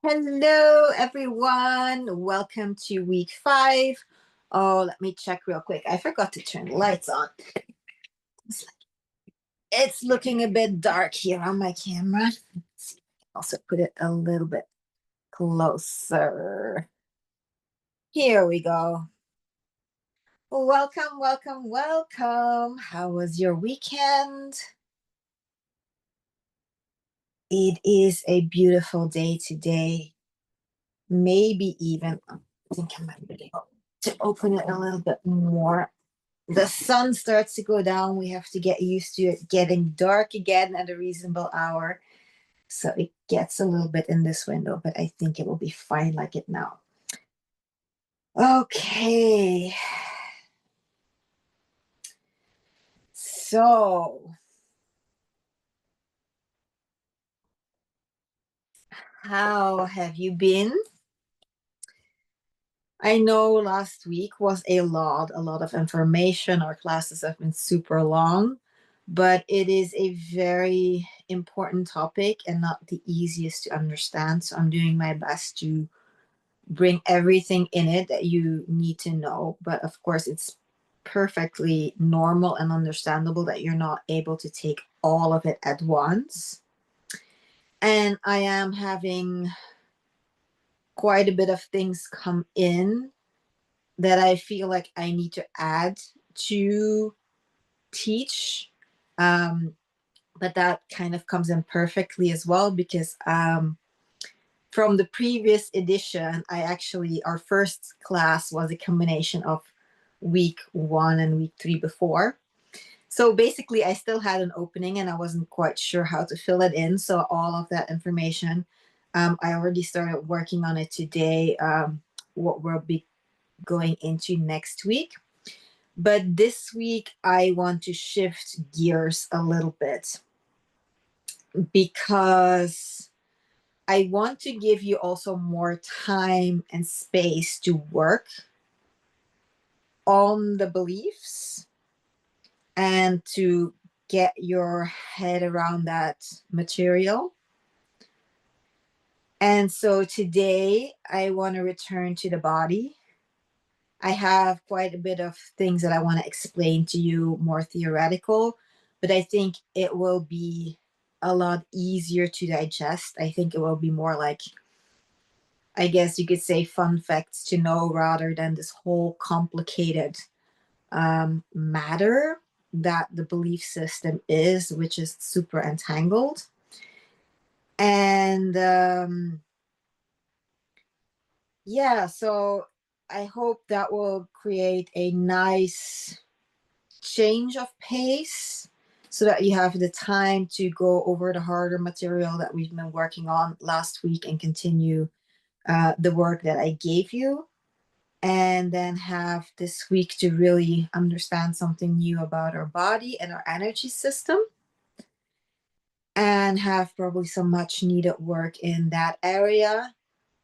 Hello, everyone. Welcome to week 5. Oh, let me check real quick. I forgot to turn the lights on. It's looking a bit dark here on my camera. Let's see if I can also put it a little bit closer. Here we go. Welcome, welcome, welcome. How was your weekend? It is a beautiful day today. Maybe even, I think I might be able to open it a little bit more. The sun starts to go down. We have to get used to it getting dark again at a reasonable hour. So it gets a little bit in this window, but I think it will be fine like it now. Okay. So, how have you been? I know last week was a lot of information. Our classes have been super long, but it is a very important topic and not the easiest to understand. So I'm doing my best to bring everything in it that you need to know. But of course, it's perfectly normal and understandable that you're not able to take all of it at once. And I am having quite a bit of things come in that I feel like I need to add to teach. Um, but that kind of comes in perfectly as well because from the previous edition, our first class was a combination of week 1 and week 3 before. So basically, I still had an opening and I wasn't quite sure how to fill it in. So all of that information, I already started working on it today, what we'll be going into next week. But this week, I want to shift gears a little bit because I want to give you also more time and space to work on the beliefs and to get your head around that material. And so today I want to return to the body. I have quite a bit of things that I want to explain to you, more theoretical, but I think it will be a lot easier to digest. I think it will be more like, I guess you could say, fun facts to know rather than this whole complicated matter that the belief system is, which is super entangled. And yeah, so I hope that will create a nice change of pace so that you have the time to go over the harder material that we've been working on last week and continue the work that I gave you. And then have this week to really understand something new about our body and our energy system. And have probably some much needed work in that area.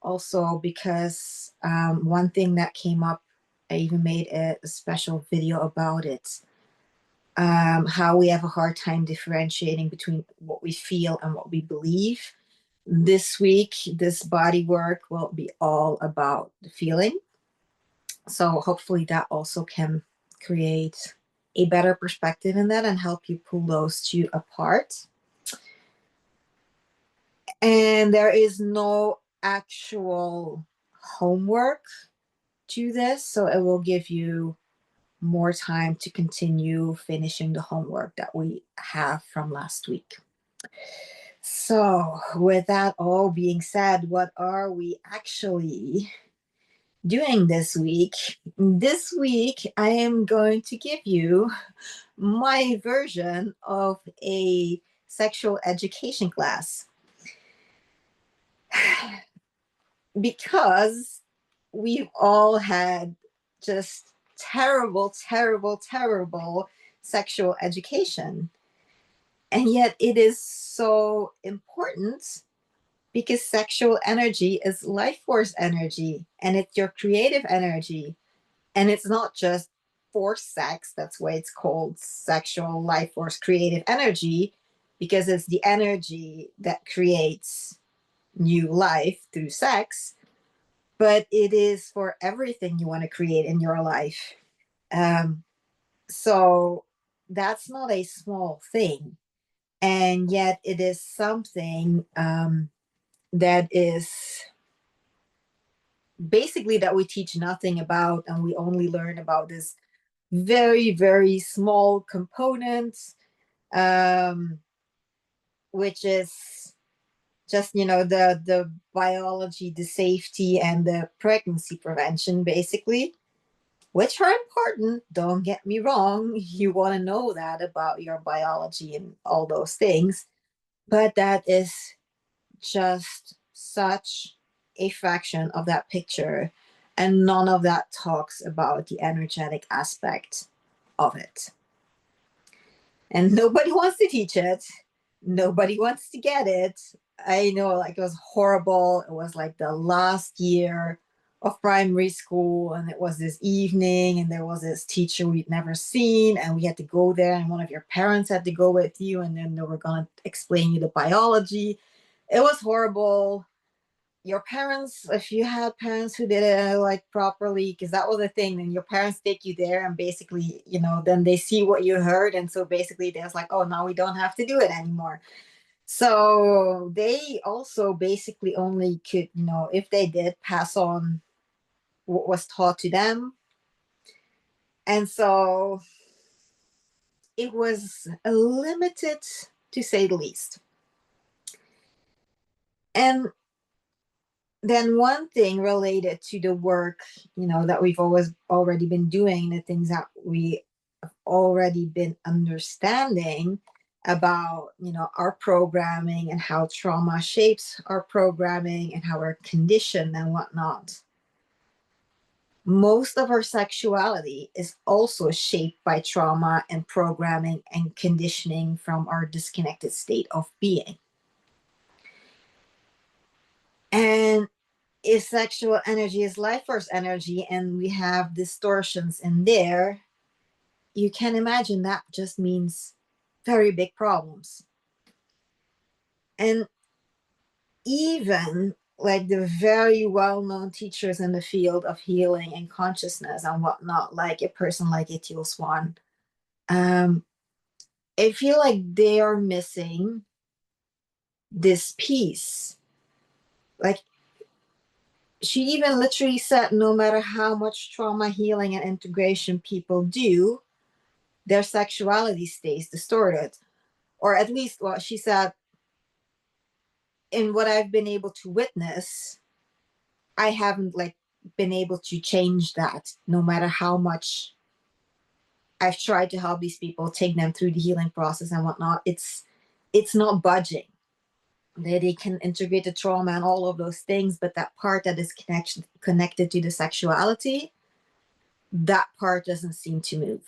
Also, because one thing that came up, I even made a special video about it. How we have a hard time differentiating between what we feel and what we believe. This week, this body work will be all about the feeling. So hopefully that also can create a better perspective in that and help you pull those two apart. And there is no actual homework to this, so it will give you more time to continue finishing the homework that we have from last week. So, with that all being said, what are we actually doing this week? This week, I am going to give you my version of a sexual education class because we've all had just terrible sexual education. And yet it is so important because sexual energy is life force energy and it's your creative energy. And it's not just for sex. That's why it's called sexual life force creative energy, because it's the energy that creates new life through sex, but it is for everything you want to create in your life. Um, so that's not a small thing. And yet it is something that is basically that we teach nothing about, and we only learn about this very, very small component, um, which is just, the biology, the safety, and the pregnancy prevention, basically, which are important. Don't get me wrong. You want to know that about your biology and all those things. But that is just such a fraction of that picture. And none of that talks about the energetic aspect of it. And nobody wants to teach it. Nobody wants to get it. I know, like, it was horrible. It was like the last year of primary school, and it was this evening, and there was this teacher we'd never seen, and we had to go there, and one of your parents had to go with you, and then they were going to explain you the biology. It was horrible. Your parents, if you had parents who did it like properly, because that was the thing, then your parents take you there and basically, then they see what you heard, and so basically there's like, oh, now we don't have to do it anymore. So they also basically only could, if they did, pass on what was taught to them. And so it was limited, to say the least. And then one thing related to the work, that we've always already been doing, the things that we have already been understanding about, our programming and how trauma shapes our programming and how we're conditioned and whatnot. Most of our sexuality is also shaped by trauma and programming and conditioning from our disconnected state of being. And if sexual energy is life force energy and we have distortions in there, you can imagine that just means very big problems. And even like the very well-known teachers in the field of healing and consciousness and whatnot, like a person like Etiel Swan, I feel like they are missing this piece. Like, she even literally said, no matter how much trauma healing and integration people do, their sexuality stays distorted. Or at least what she said, in what I've been able to witness, I haven't like been able to change that, no matter how much I've tried to help these people, take them through the healing process and whatnot. It's not budging. They can integrate the trauma and all of those things, but that part that is connected to the sexuality, that part doesn't seem to move.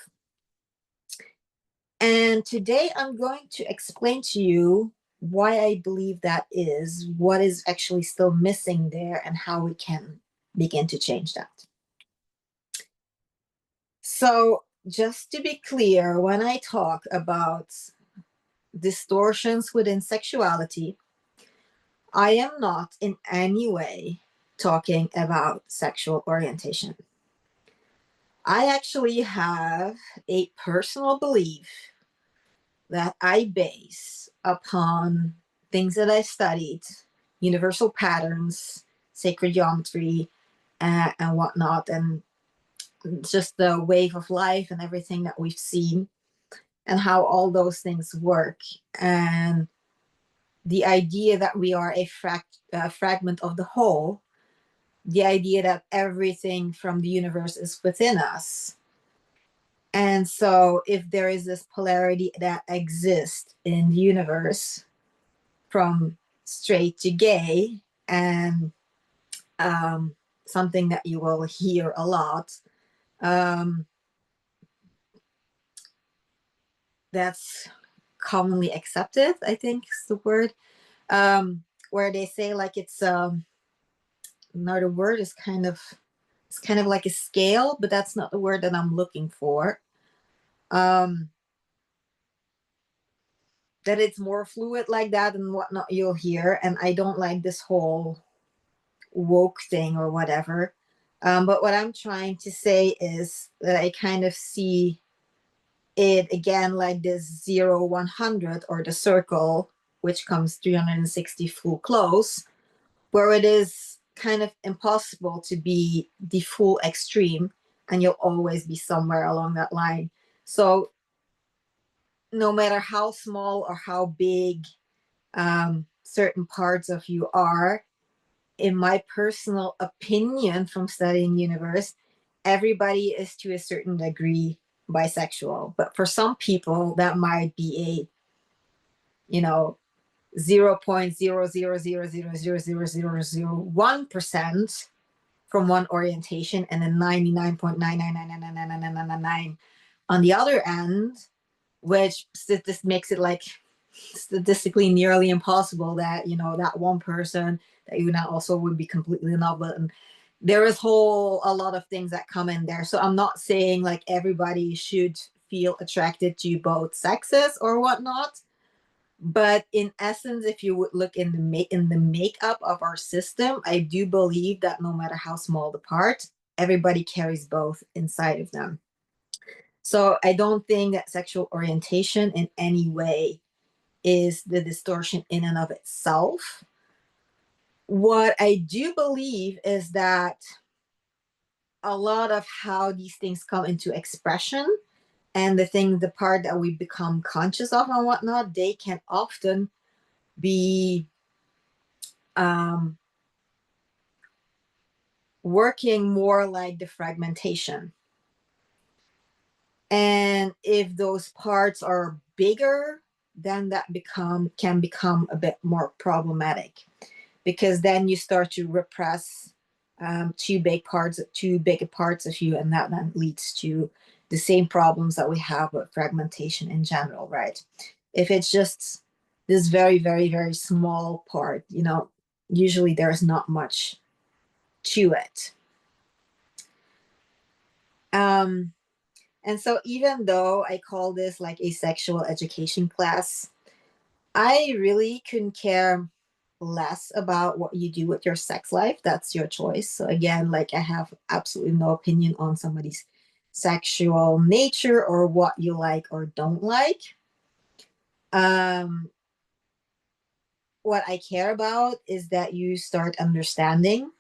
And today I'm going to explain to you why I believe that is, what is actually still missing there, and how we can begin to change that. So, just to be clear, when I talk about distortions within sexuality, I am not in any way talking about sexual orientation. I actually have a personal belief that I base upon things that I studied, universal patterns, sacred geometry, and whatnot, and just the wave of life and everything that we've seen, and how all those things work. And the idea that we are a fragment of the whole, the idea that everything from the universe is within us. And so, if there is this polarity that exists in the universe, from straight to gay, and something that you will hear a lot, that's commonly accepted, I think is the word, where they say like it's another word is it's kind of like a scale, but that's not the word that I'm looking for. Um, that it's more fluid like that and whatnot, you'll hear. And I don't like this whole woke thing or whatever. But what I'm trying to say is that I kind of see it again like this 0 100 or the circle, which comes 360 full close, where it is kind of impossible to be the full extreme, and you'll always be somewhere along that line. So no matter how small or how big certain parts of you are, in my personal opinion from studying universe, everybody is to a certain degree bisexual. But for some people, that might be a, 0.000000001% from one orientation, and then 99.9999999 on the other end, which this makes it like statistically nearly impossible that that one person that you now also would be completely in love with. And there is a lot of things that come in there. So I'm not saying like everybody should feel attracted to both sexes or whatnot, but in essence, if you would look in the makeup of our system, I do believe that no matter how small the part, everybody carries both inside of them. So I don't think that sexual orientation in any way is the distortion in and of itself. What I do believe is that a lot of how these things come into expression and the part that we become conscious of and whatnot, they can often be um, working more like the fragmentation. And if those parts are bigger, then that can become a bit more problematic, because then you start to repress too big parts of you, and that then leads to the same problems that we have with fragmentation in general, right? If it's just this very, very, very small part, usually there's not much to it. And so even though I call this like a sexual education class, I really couldn't care less about what you do with your sex life. That's your choice. So again, like I have absolutely no opinion on somebody's sexual nature or what you like or don't like. Um, what I care about is that you start understanding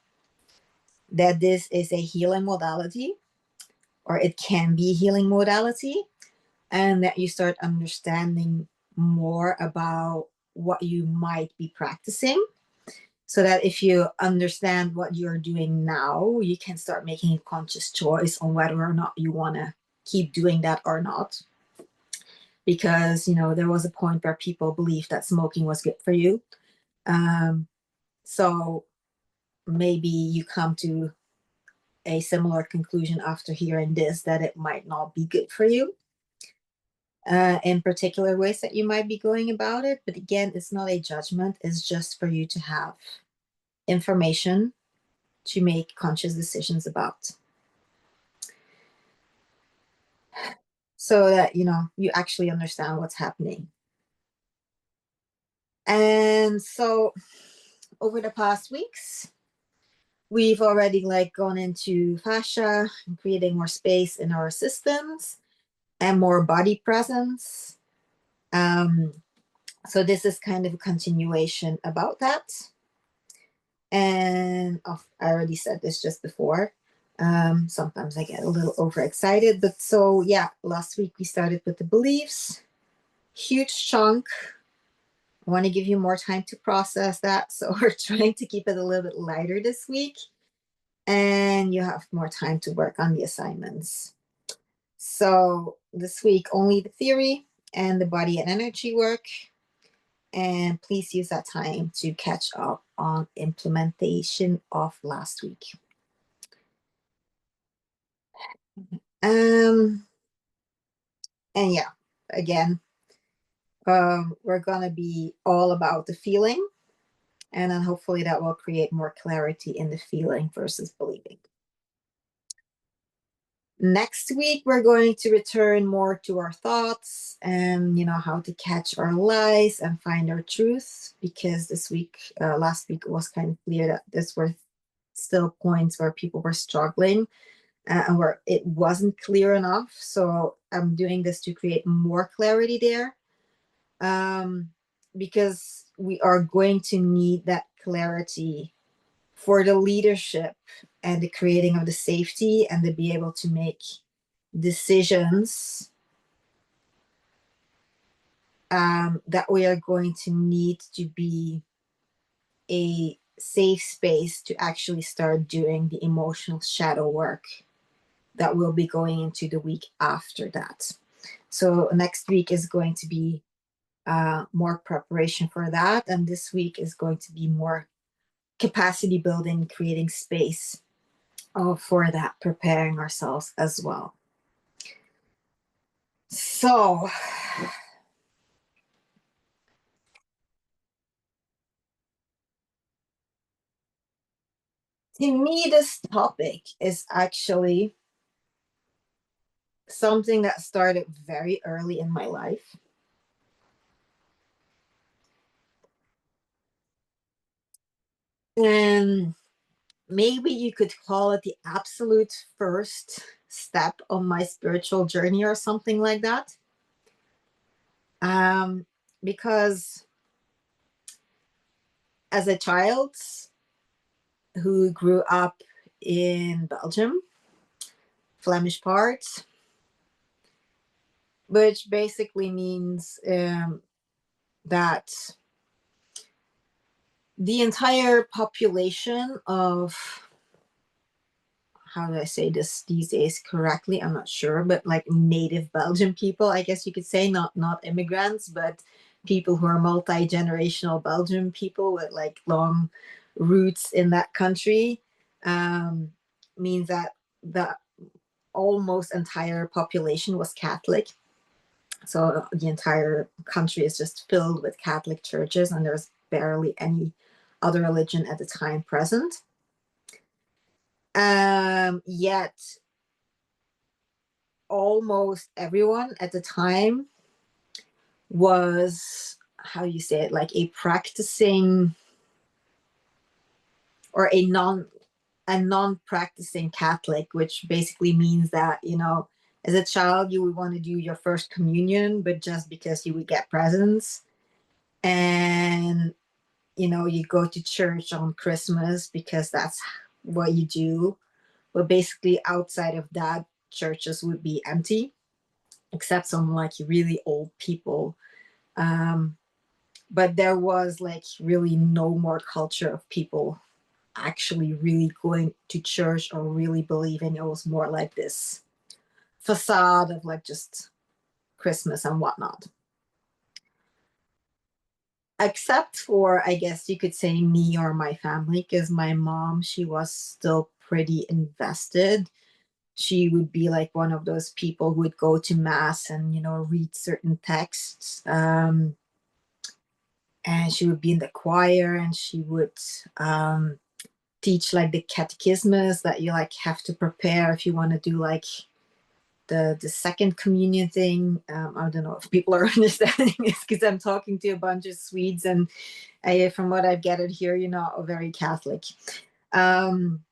that this is a healing modality, or it can be a healing modality, and that you start understanding more about what you might be practicing, so that if you understand what you're doing now, you can start making a conscious choice on whether or not you want to keep doing that or not. Because there was a point where people believed that smoking was good for you, so maybe you come to a similar conclusion after hearing this, that it might not be good for you in particular ways that you might be going about it. But again, it's not a judgment, it's just for you to have information to make conscious decisions about, so that you actually understand what's happening. And so over the past weeks, we've already like gone into fascia and creating more space in our systems and more body presence. So this is kind of a continuation about that. And I already said this just before. Sometimes I get a little overexcited, but so yeah, last week we started with the beliefs, huge chunk. I want to give you more time to process that, so we're trying to keep it a little bit lighter this week, and you have more time to work on the assignments. So this week only the theory and the body and energy work, and please use that time to catch up on implementation of last week. And yeah, again, we're gonna be all about the feeling, and then hopefully that will create more clarity in the feeling versus believing. Next week, we're going to return more to our thoughts and, how to catch our lies and find our truth. Because last week, it was kind of clear that this were still points where people were struggling and where it wasn't clear enough. So I'm doing this to create more clarity there, because we are going to need that clarity for the leadership and the creating of the safety and to be able to make decisions, that we are going to need to be a safe space to actually start doing the emotional shadow work that will be going into the week after that. So next week is going to be more preparation for that, and this week is going to be more capacity building, creating space for that, preparing ourselves as well. So to me, this topic is actually something that started very early in my life. And maybe you could call it the absolute first step on my spiritual journey or something like that. Because as a child who grew up in Belgium, Flemish part, which basically means that the entire population of, how do I say this these days correctly? I'm not sure, but like native Belgian people, I guess you could say, not immigrants, but people who are multi-generational Belgian people with like long roots in that country, means that the almost entire population was Catholic. So the entire country is just filled with Catholic churches, and there's barely any other religion at the time present. Yet almost everyone at the time was, how you say it, like a practicing or a non-practicing Catholic, which basically means that, as a child you would want to do your first communion, but just because you would get presents, and you go to church on Christmas because that's what you do. But basically outside of that, churches would be empty except some like really old people. Um, but there was like really no more culture of people actually really going to church or really believing. It was more like this facade of like just Christmas and whatnot. Except for, I guess you could say, me or my family, because my mom, she was still pretty invested. She would be like one of those people who would go to mass and read certain texts, and she would be in the choir, and she would teach like the catechismus that you like have to prepare if you want to do like the second communion thing. I don't know if people are understanding this because I'm talking to a bunch of Swedes, and from what I've gathered here, you're not very Catholic. But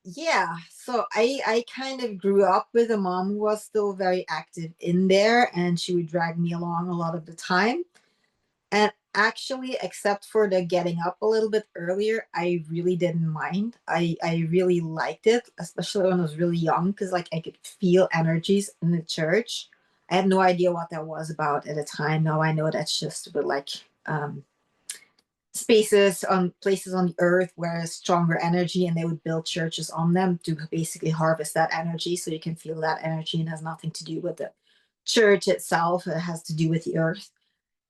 yeah, so I kind of grew up with a mom who was still very active in there, and she would drag me along a lot of the time. And actually, except for the getting up a little bit earlier, I really didn't mind. I really liked it, especially when I was really young, because like I could feel energies in the church. I had no idea what that was about at the time. Now I know that's just with like spaces on places on the earth where stronger energy, and they would build churches on them to basically harvest that energy, so you can feel that energy, and it has nothing to do with the church itself. It has to do with the earth.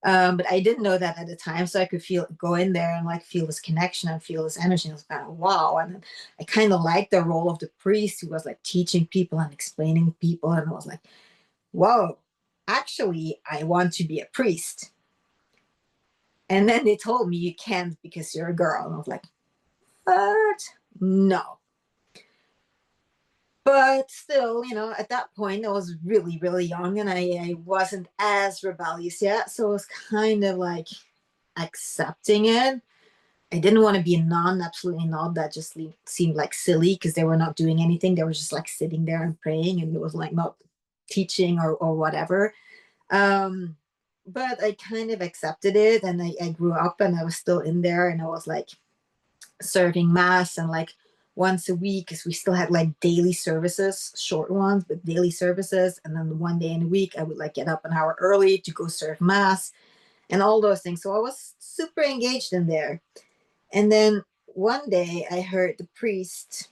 But I didn't know that at the time, so I could go in there and like feel this connection and feel this energy. And it was kind of wow. And I kind of liked the role of the priest who was like teaching people and explaining people. And I was like, whoa, actually, I want to be a priest. And then they told me you can't because you're a girl. And I was like, what? No. But still, at that point I was really, really young, and I wasn't as rebellious yet. So I was kind of like accepting it. I didn't want to be a nun, absolutely not. That just seemed like silly because they were not doing anything. They were just like sitting there and praying, and it was like not teaching or whatever. Um, but I kind of accepted it, and I grew up and I was still in there, and I was like serving mass and like once a week, because we still had like daily services, short ones, but daily services. And then one day in a week, I would like get up an hour early to go serve mass and all those things. So I was super engaged in there. And then one day I heard the priest,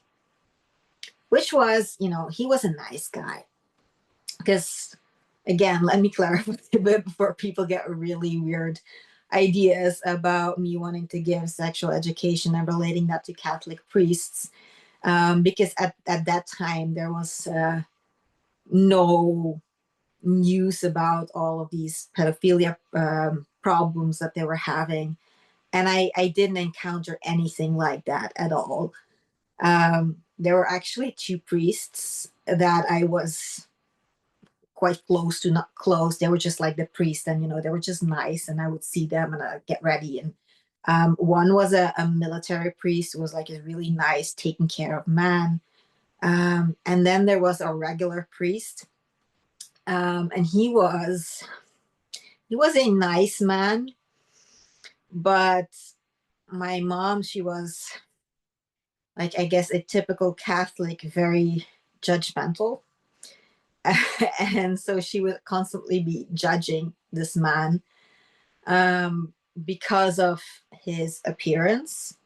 which was, he was a nice guy. Because again, let me clarify a bit before people get really weird ideas about me wanting to give sexual education and relating that to Catholic priests. Because at that time, there was no news about all of these pedophilia problems that they were having. And I didn't encounter anything like that at all. There were actually two priests that I was quite close to, not close. They were just like the priest, and they were just nice. And I would see them and I'd get ready. And one was a military priest who was like a really nice, taken care of man. And then there was a regular priest, and he was a nice man, but my mom, she was like, I guess, a typical Catholic, very judgmental. And so she would constantly be judging this man, um, because of his appearance,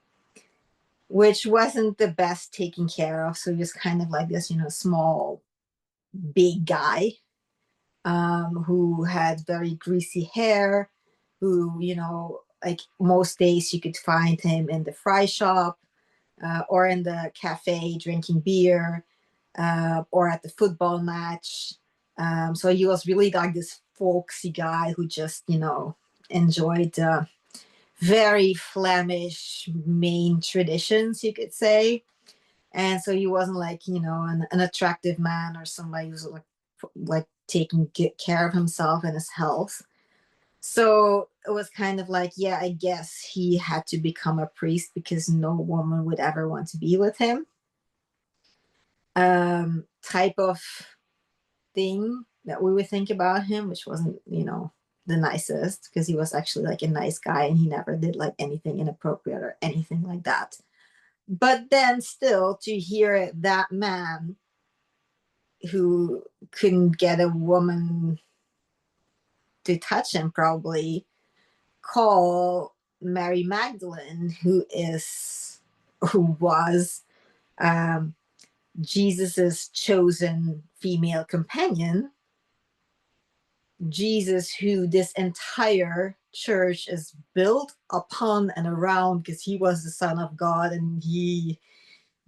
which wasn't the best taken care of. So he was kind of like this, small, big guy, who had very greasy hair, who, like most days you could find him in the fry shop, or in the cafe drinking beer, or at the football match. So he was really like this folksy guy who just, enjoyed very Flemish main traditions, you could say. And so he wasn't like, an attractive man or somebody who's like taking good care of himself and his health. So it was kind of like, yeah, I guess he had to become a priest because no woman would ever want to be with him. Type of thing that we would think about him, which wasn't, the nicest, because he was actually like a nice guy and he never did like anything inappropriate or anything like that. But then still to hear that man who couldn't get a woman to touch him probably call Mary Magdalene, who was um, Jesus's chosen female companion, Jesus, who this entire church is built upon and around, because he was the Son of God and he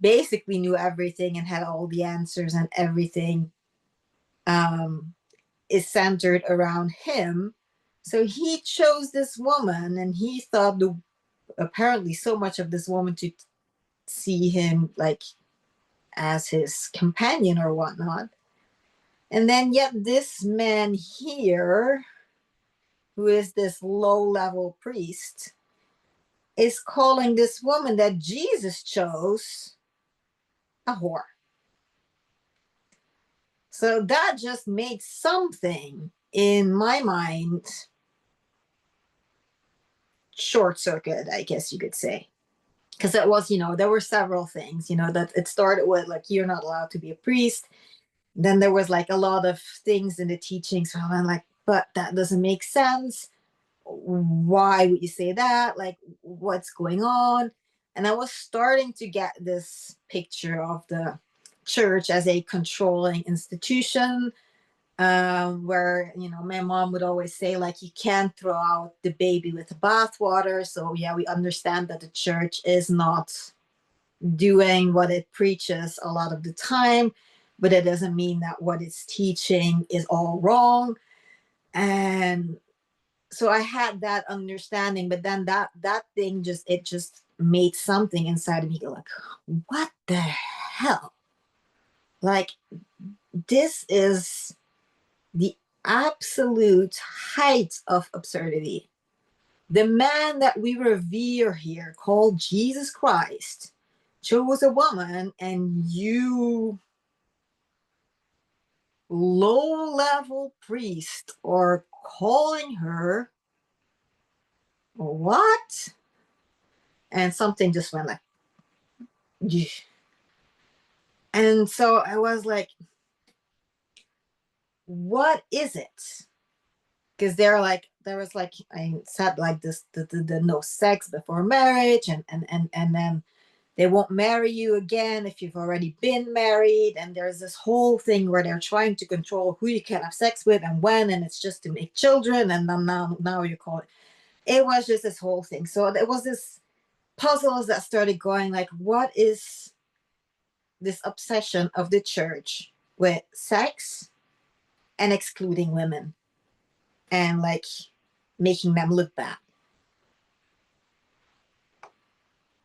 basically knew everything and had all the answers, and everything um, is centered around him. So he chose this woman, and he thought apparently so much of this woman to see him like as his companion or whatnot. And then yet this man here, who is this low level priest, is calling this woman that Jesus chose a whore. So that just made something in my mind short circuit, I guess you could say. Because it was, there were several things, that it started with like, you're not allowed to be a priest. Then there was like a lot of things in the teachings. So I'm like, but that doesn't make sense. Why would you say that? Like, what's going on? And I was starting to get this picture of the church as a controlling institution, where my mom would always say like, you can't throw out the baby with the bathwater. So yeah, we understand that the church is not doing what it preaches a lot of the time, but it doesn't mean that what it's teaching is all wrong. And so I had that understanding, but then that thing just made something inside of me go like, what the hell? Like, this is the absolute height of absurdity. The man that we revere here, called Jesus Christ, chose a woman, and you low level priest are calling her what? And something just went like, and so I was like, what is it? Because there was like, I said, like this, the no sex before marriage, and then they won't marry you again if you've already been married. And there's this whole thing where they're trying to control who you can have sex with and when, and it's just to make children. And then now you call it. It was just this whole thing. So there was this puzzles that started going like, what is this obsession of the church with sex and excluding women and like making them look bad?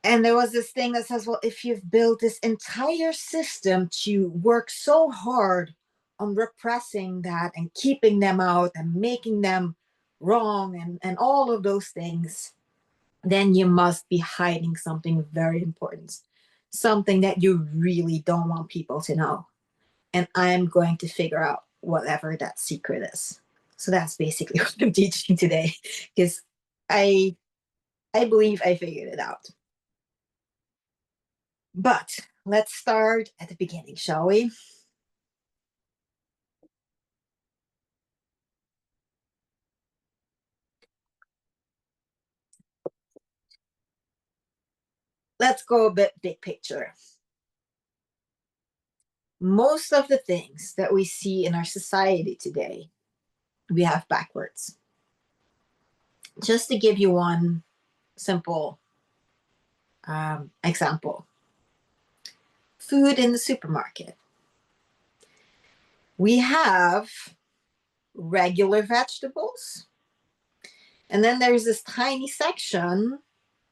And there was this thing that says, well, if you've built this entire system to work so hard on repressing that and keeping them out and making them wrong and all of those things, then you must be hiding something very important, something that you really don't want people to know. And I'm going to figure out whatever that secret is. So that's basically what I'm teaching today, because I I believe I figured it out. But let's start at the beginning, shall we? Let's go a bit big picture. Most of the things that we see in our society today, we have backwards. Just to give you one simple example, food in the supermarket. We have regular vegetables, and then there's this tiny section,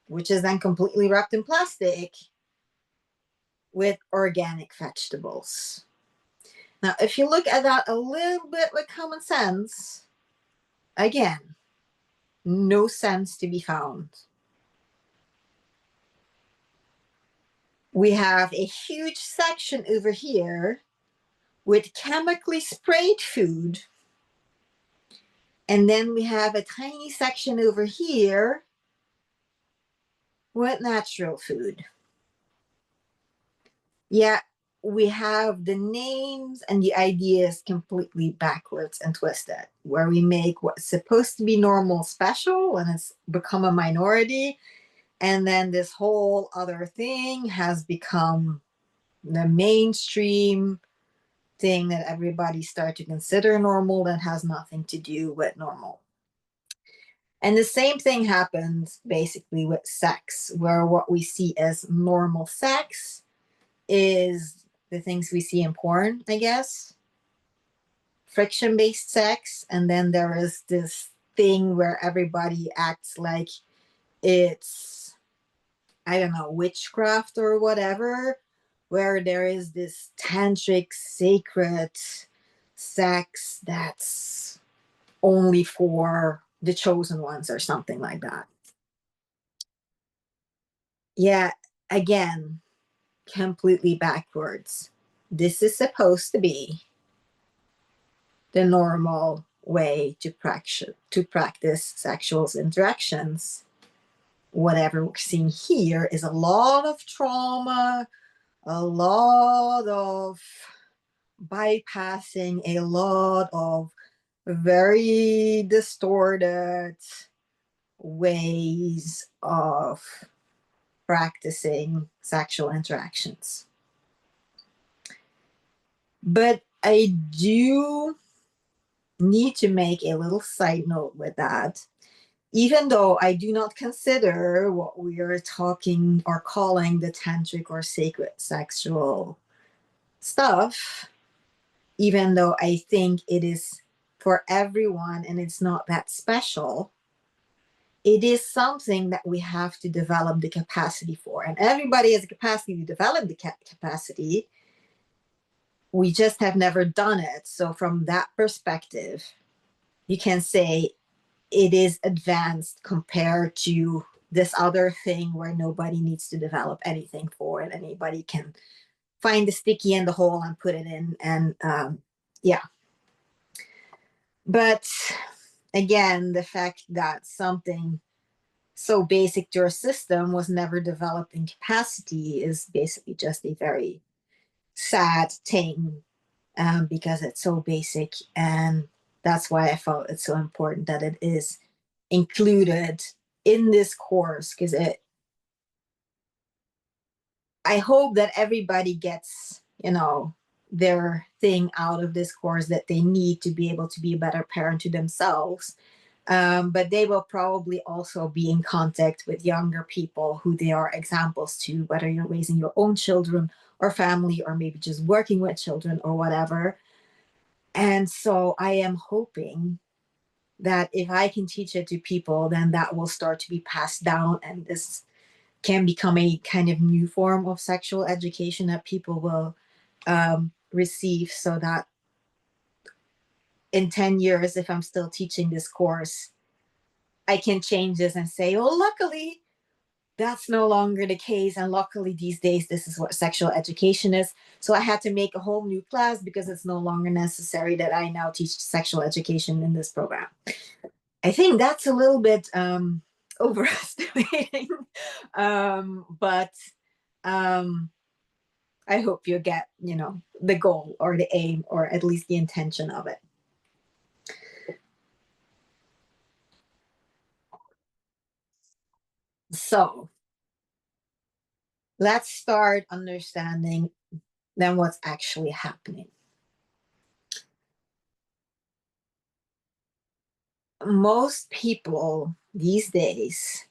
which is then completely wrapped in plastic, with organic vegetables. Now, if you look at that a little bit with common sense, again, no sense to be found. We have a huge section over here with chemically sprayed food. And then we have a tiny section over here with natural food. Yeah, we have the names and the ideas completely backwards and twisted, where we make what's supposed to be normal special and it's become a minority. And then this whole other thing has become the mainstream thing that everybody started to consider normal, that has nothing to do with normal. And the same thing happens basically with sex, where what we see as normal sex is the things we see in porn, I guess, friction based sex. And then there is this thing where everybody acts like it's, I don't know, witchcraft or whatever, where there is this tantric sacred sex that's only for the chosen ones or something like that. Yeah, again, completely backwards. This is supposed to be the normal way to practice sexual interactions. Whatever we're seeing here is a lot of trauma, a lot of bypassing, a lot of very distorted ways of practicing sexual interactions. But I do need to make a little side note with that. Even though I do not consider what we are talking or calling the tantric or sacred sexual stuff, even though I think it is for everyone and it's not that special, it is something that we have to develop the capacity for. And everybody has a capacity to develop the capacity. We just have never done it. So from that perspective, you can say it is advanced compared to this other thing where nobody needs to develop anything for it. Anybody can find the sticky in the hole and put it in. And yeah. But again, the fact that something so basic to our system was never developed in capacity is basically just a very sad thing, because it's so basic. And that's why I felt it's so important that it is included in this course, because I hope that everybody gets, their thing out of this course that they need to be able to be a better parent to themselves. But they will probably also be in contact with younger people who they are examples to, whether you're raising your own children or family, or maybe just working with children or whatever. And so I am hoping that if I can teach it to people, then that will start to be passed down, and this can become a kind of new form of sexual education that people will receive, so that in 10 years, if I'm still teaching this course, I can change this and say, oh, luckily, that's no longer the case. And luckily, these days, this is what sexual education is. So I had to make a whole new class because it's no longer necessary that I now teach sexual education in this program. I think that's a little bit overestimating, but I hope you get, the goal or the aim, or at least the intention of it. So let's start understanding then what's actually happening. Most people these days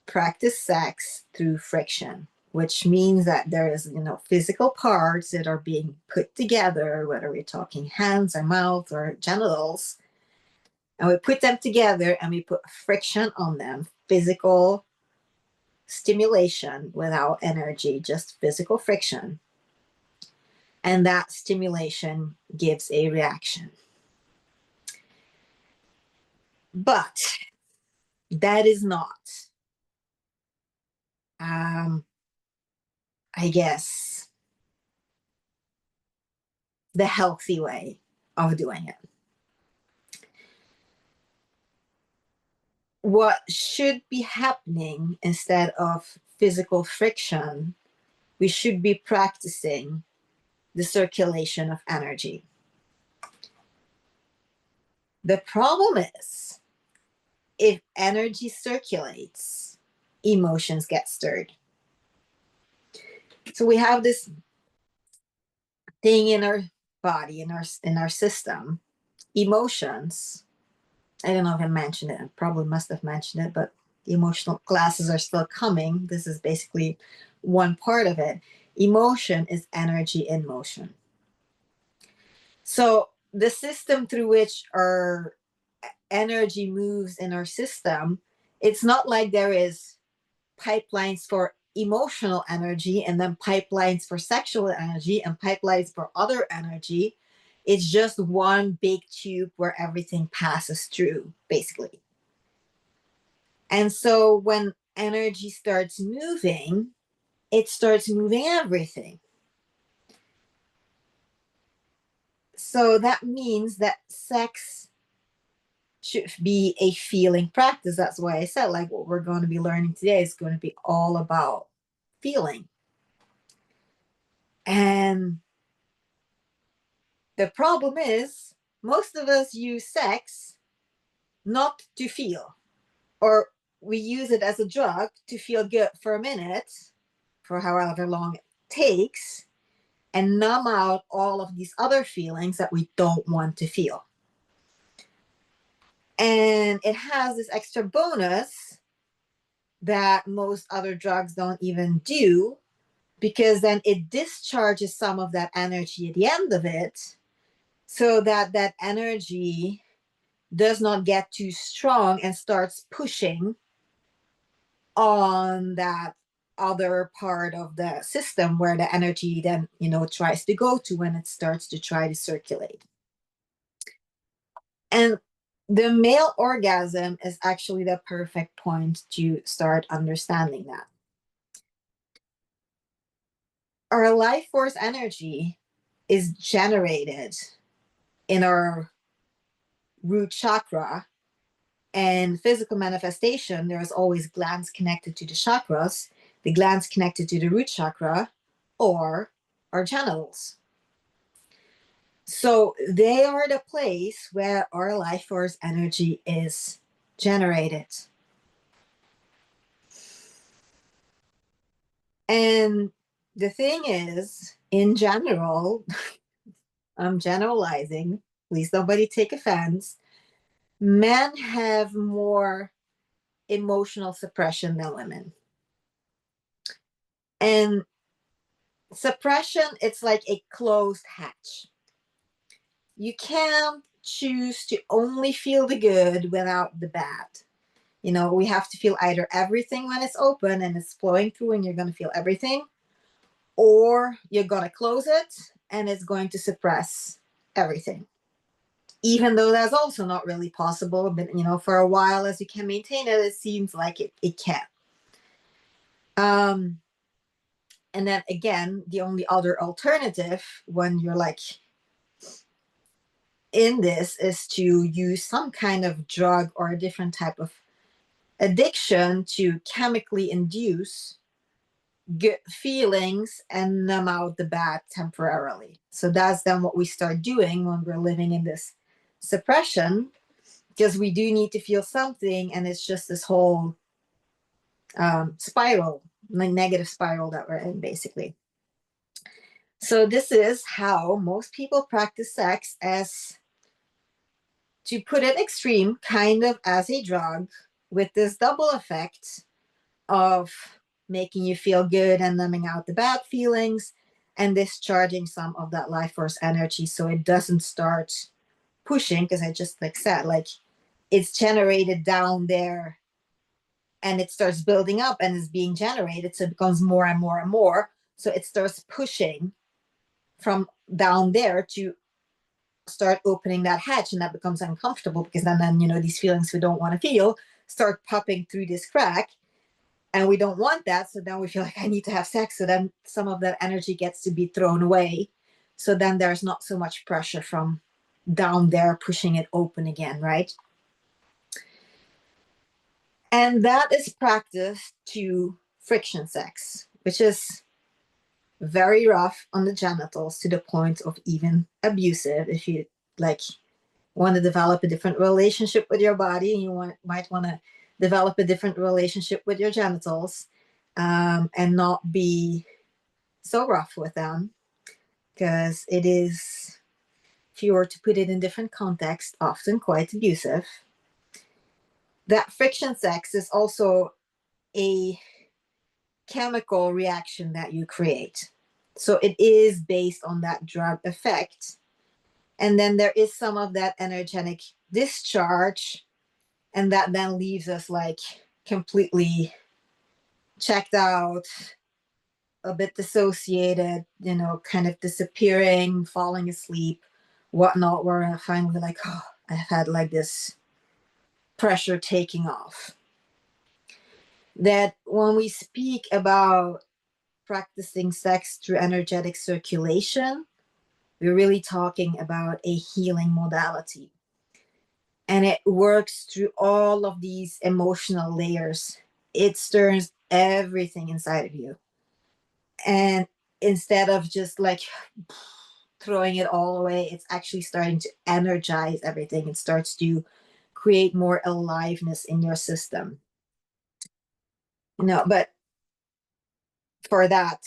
practice sex through friction, which means that there is, physical parts that are being put together, whether we're talking hands or mouth or genitals, and we put them together and we put friction on them, physical stimulation without energy, just physical friction. And that stimulation gives a reaction. But that is not, I guess, the healthy way of doing it. What should be happening, instead of physical friction, we should be practicing the circulation of energy. The problem is, if energy circulates, emotions get stirred. So we have this thing in our body, in our system, emotions. I don't know if I mentioned it. I probably must have mentioned it, but the emotional classes are still coming. This is basically one part of it. Emotion is energy in motion. So the system through which our energy moves in our system, it's not like there is pipelines for emotional energy and then pipelines for sexual energy and pipelines for other energy. It's just one big tube where everything passes through, basically. And so when energy starts moving, it starts moving everything. So that means that sex should be a feeling practice. That's why I said, like, what we're going to be learning today is going to be all about feeling. And the problem is, most of us use sex not to feel, or we use it as a drug to feel good for a minute, for however long it takes, and numb out all of these other feelings that we don't want to feel. And it has this extra bonus that most other drugs don't even do, because then it discharges some of that energy at the end of it, so that that energy does not get too strong and starts pushing on that other part of the system where the energy then, tries to go to when it starts to try to circulate. And the male orgasm is actually the perfect point to start understanding that. Our life force energy is generated in our root chakra, and physical manifestation, there's always glands connected to the chakras, the glands connected to the root chakra, or our genitals. So they are the place where our life force energy is generated. And the thing is, in general, I'm generalizing, please nobody take offense, men have more emotional suppression than women. And suppression, it's like a closed hatch. You can't choose to only feel the good without the bad. We have to feel either everything when it's open and it's flowing through and you're going to feel everything, or you're going to close it and it's going to suppress everything. Even though that's also not really possible, but for a while, as you can maintain it, it seems like it can. And then again, the only other alternative when you're like in this is to use some kind of drug or a different type of addiction to chemically induce good feelings and numb out the bad temporarily. So that's then what we start doing when we're living in this suppression, because we do need to feel something, and it's just this whole spiral, like negative spiral that we're in, basically. So this is how most people practice sex, as, to put it extreme, kind of as a drug, with this double effect of making you feel good and numbing out the bad feelings and discharging some of that life force energy so it doesn't start pushing, because I just said, it's generated down there and it starts building up and is being generated, so it becomes more and more and more, so it starts pushing from down there to start opening that hatch, and that becomes uncomfortable, because then these feelings we don't want to feel start popping through this crack, and we don't want that. So then we feel like I need to have sex, so then some of that energy gets to be thrown away, so then there's not so much pressure from down there pushing it open again, right? And that is practiced to friction sex, which is very rough on the genitals, to the point of even abusive. If you want to develop a different relationship with your body, and you might want to develop a different relationship with your genitals, and not be so rough with them, because it is, if you were to put it in different contexts, often quite abusive. That friction sex is also a chemical reaction that you create. So it is based on that drug effect. And then there is some of that energetic discharge, and that then leaves us completely checked out, a bit dissociated, kind of disappearing, falling asleep, whatnot, where I finally oh, I've had this pressure taking off. That when we speak about practicing sex through energetic circulation, we're really talking about a healing modality. And it works through all of these emotional layers. It stirs everything inside of you. And instead of just throwing it all away, it's actually starting to energize everything. It starts to create more aliveness in your system. But for that,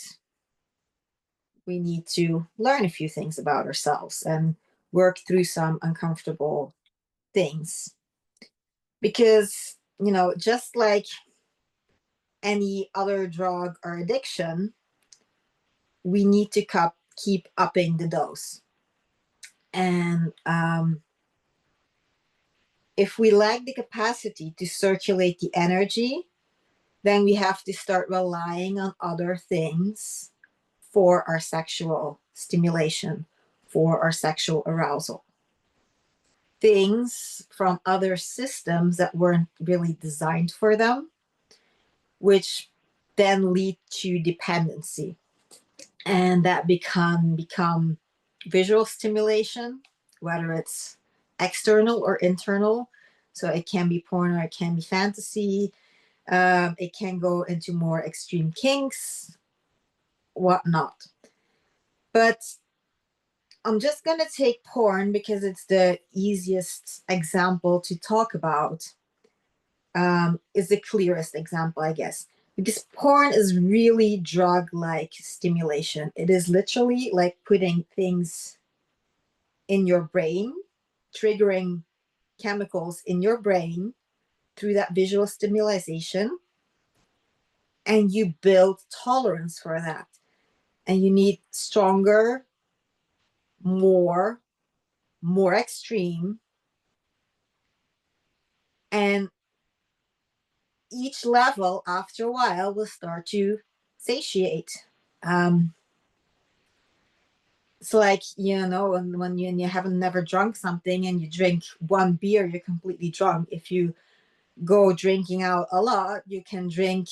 we need to learn a few things about ourselves and work through some uncomfortable things. Because, just like any other drug or addiction, we need to keep upping the dose. And if we lack the capacity to circulate the energy, then we have to start relying on other things for our sexual stimulation, for our sexual arousal. Things from other systems that weren't really designed for them, which then lead to dependency. And that become visual stimulation, whether it's external or internal. So it can be porn or it can be fantasy. It can go into more extreme kinks, whatnot. But I'm just going to take porn because it's the easiest example to talk about. Is the clearest example, I guess. Because porn is really drug like stimulation. It is literally like putting things in your brain, triggering chemicals in your brain through that visual stimulation. And you build tolerance for that. And you need stronger, more extreme. And each level, after a while, will start to satiate. It's like, when you haven't never drunk something and you drink one beer, you're completely drunk. If you go drinking out a lot, you can drink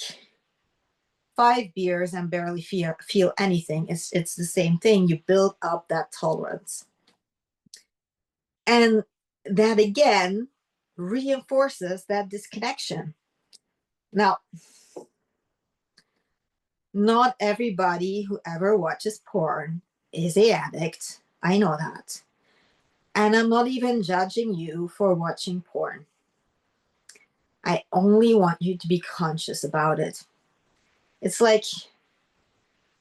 5 beers and barely feel anything. It's the same thing. You build up that tolerance. And that again reinforces that disconnection. Now, not everybody who ever watches porn is a addict. I know that. And I'm not even judging you for watching porn. I only want you to be conscious about it. It's like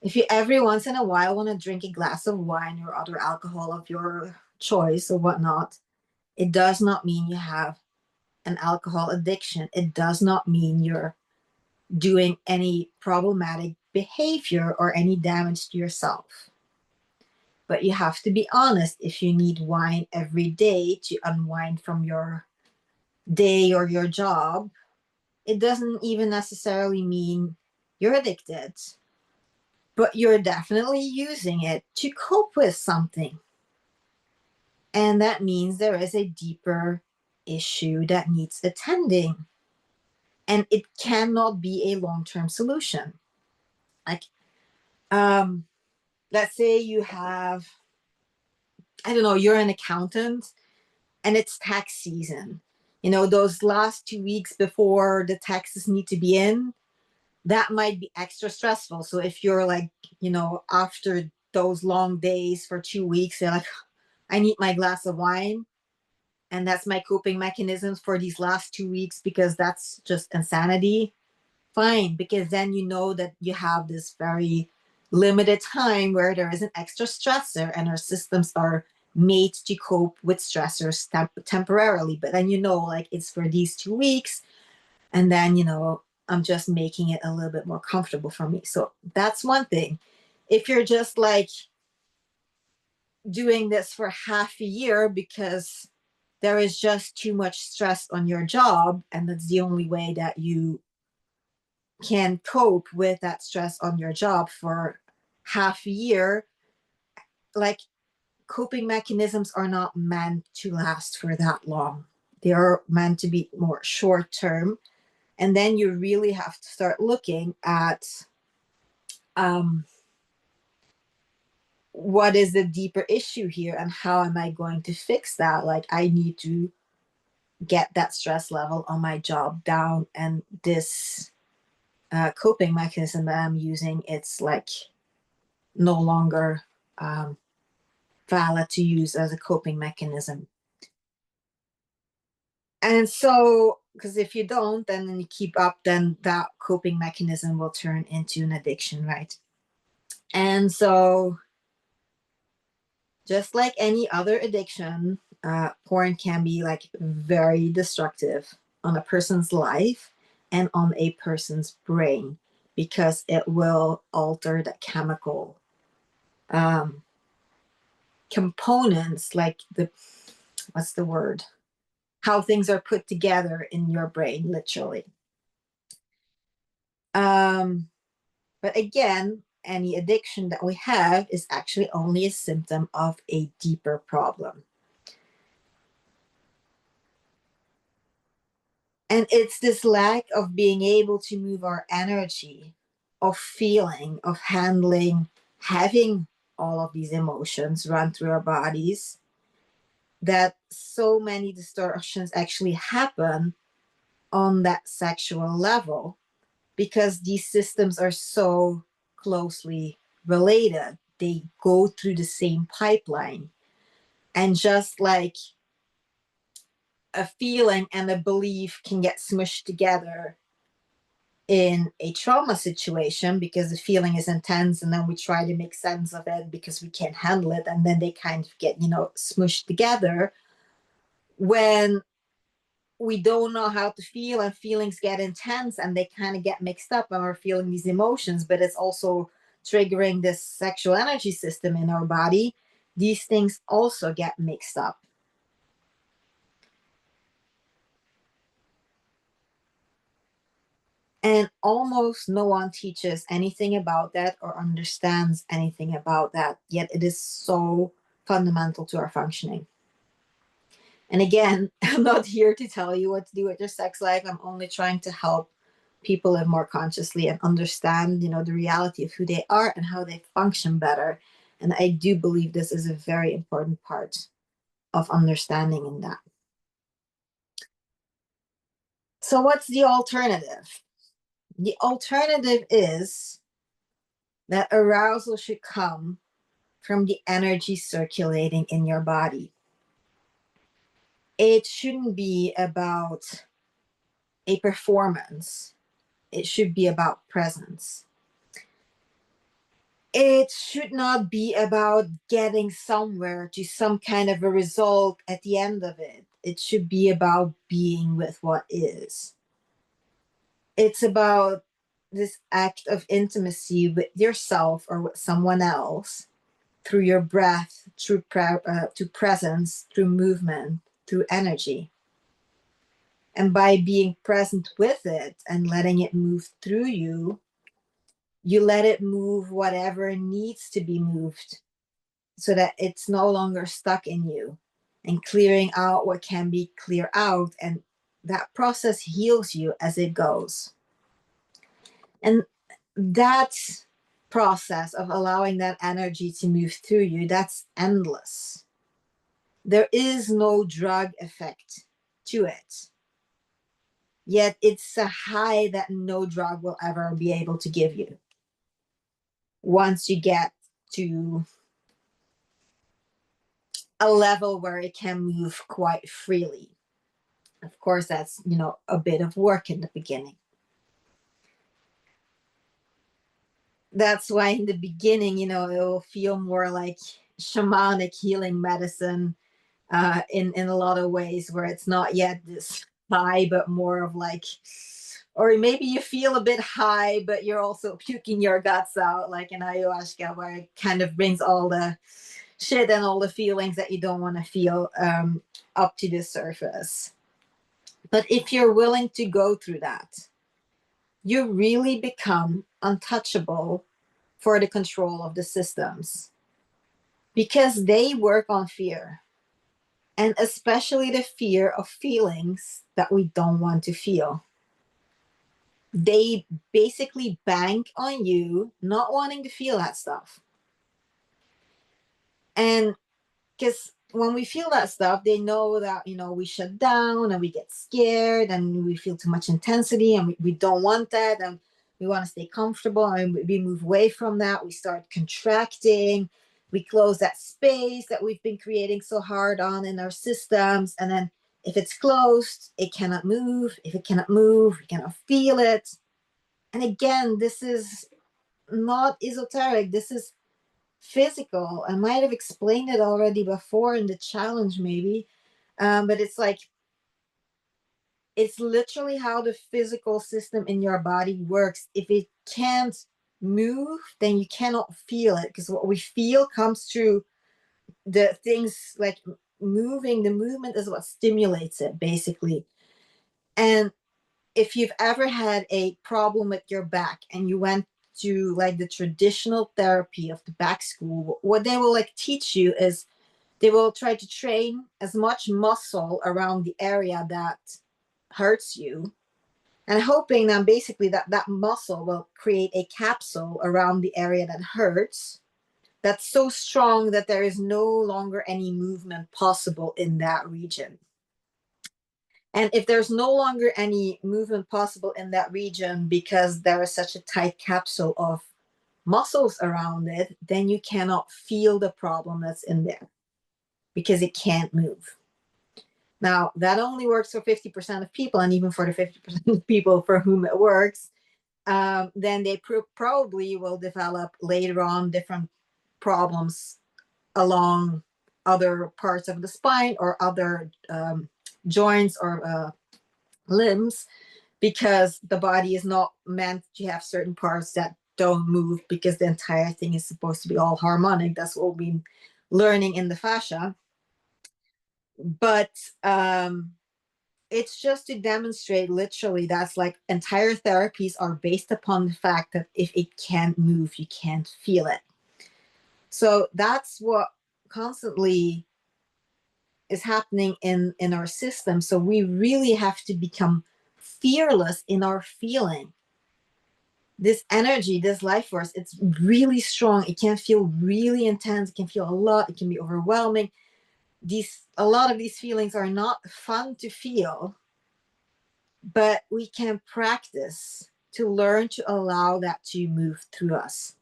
if you every once in a while want to drink a glass of wine or other alcohol of your choice or whatnot, it does not mean you have an alcohol addiction. It does not mean you're doing any problematic behavior or any damage to yourself. But you have to be honest. If you need wine every day to unwind from your day or your job, it doesn't even necessarily mean you're addicted, but you're definitely using it to cope with something. And that means there is a deeper issue that needs attending. And it cannot be a long-term solution. Like, let's say you have, I don't know, you're an accountant and it's tax season. Those last 2 weeks before the taxes need to be in, that might be extra stressful. So if you're like, after those long days for 2 weeks, you're like, I need my glass of wine. And that's my coping mechanisms for these last 2 weeks because that's just insanity. Fine, because then you know that you have this very limited time where there is an extra stressor and our systems are made to cope with stressors temporarily. But then like it's for these 2 weeks, and then I'm just making it a little bit more comfortable for me. So that's one thing. If you're just like doing this for half a year because there is just too much stress on your job, and that's the only way that you can cope with that stress on your job for half a year, like coping mechanisms are not meant to last for that long. They are meant to be more short term. And then you really have to start looking at what is the deeper issue here and how am I going to fix that? Like, I need to get that stress level on my job down, and this coping mechanism that I'm using, it's like no longer valid to use as a coping mechanism. And so, because if you don't, then you keep up, then that coping mechanism will turn into an addiction, right? And so, just like any other addiction, porn can be like very destructive on a person's life and on a person's brain because it will alter the chemical components, like what's the word? How things are put together in your brain, literally. Um, but again, any addiction that we have is actually only a symptom of a deeper problem. And it's this lack of being able to move our energy, of feeling, of handling, having all of these emotions run through our bodies, that so many distortions actually happen on that sexual level, because these systems are so closely related. They go through the same pipeline. And just like a feeling and a belief can get smushed together in a trauma situation because the feeling is intense, and then we try to make sense of it because we can't handle it, and then they kind of get, smushed together. When we don't know how to feel and feelings get intense and they kind of get mixed up and we're feeling these emotions, but it's also triggering this sexual energy system in our body, these things also get mixed up. And almost no one teaches anything about that or understands anything about that, yet it is so fundamental to our functioning. And again, I'm not here to tell you what to do with your sex life. I'm only trying to help people live more consciously and understand, the reality of who they are and how they function better. And I do believe this is a very important part of understanding in that. So what's the alternative? The alternative is that arousal should come from the energy circulating in your body. It shouldn't be about a performance. It should be about presence. It should not be about getting somewhere to some kind of a result at the end of it. It should be about being with what is. It's about this act of intimacy with yourself or with someone else through your breath, through presence, through movement, through energy. And by being present with it and letting it move through you, you let it move whatever needs to be moved so that it's no longer stuck in you, and clearing out what can be clear out. And that process heals you as it goes. And that process of allowing that energy to move through you, that's endless. There is no drug effect to it. Yet it's a high that no drug will ever be able to give you once you get to a level where it can move quite freely. Of course, that's, a bit of work in the beginning. That's why in the beginning, it will feel more like shamanic healing medicine, in a lot of ways, where it's not yet this high, but more of like, or maybe you feel a bit high, but you're also puking your guts out, like in ayahuasca, where it kind of brings all the shit and all the feelings that you don't want to feel, up to the surface. But if you're willing to go through that, you really become untouchable for the control of the systems, because they work on fear, and especially the fear of feelings that we don't want to feel. They basically bank on you not wanting to feel that stuff. And because when we feel that stuff, they know that, we shut down and we get scared and we feel too much intensity, and we don't want that. And we want to stay comfortable, and we move away from that. We start contracting. We close that space that we've been creating so hard on in our systems. And then if it's closed, it cannot move. If it cannot move, we cannot feel it. And again, this is not esoteric. This is physical. I might have explained it already before in the challenge, maybe, but it's like, it's literally how the physical system in your body works. If it can't move, then you cannot feel it, because what we feel comes through the things like moving. The movement is what stimulates it, basically. And if you've ever had a problem with your back and you went to like the traditional therapy of the back school, what they will like teach you is they will try to train as much muscle around the area that hurts you, and hoping that basically that muscle will create a capsule around the area that hurts that's so strong that there is no longer any movement possible in that region. And if there's no longer any movement possible in that region because there is such a tight capsule of muscles around it, then you cannot feel the problem that's in there because it can't move. Now, that only works for 50% of people, and even for the 50% of people for whom it works, then they probably will develop later on different problems along other parts of the spine or other joints or limbs, because the body is not meant to have certain parts that don't move, because the entire thing is supposed to be all harmonic. That's what we've been learning in the fascia. But it's just to demonstrate literally that's like entire therapies are based upon the fact that if it can't move, you can't feel it. So that's what constantly is happening in our system. So we really have to become fearless in our feeling. This energy, this life force, it's really strong. It can feel really intense. It can feel a lot. It can be overwhelming. A lot of these feelings are not fun to feel, but we can practice to learn to allow that to move through us.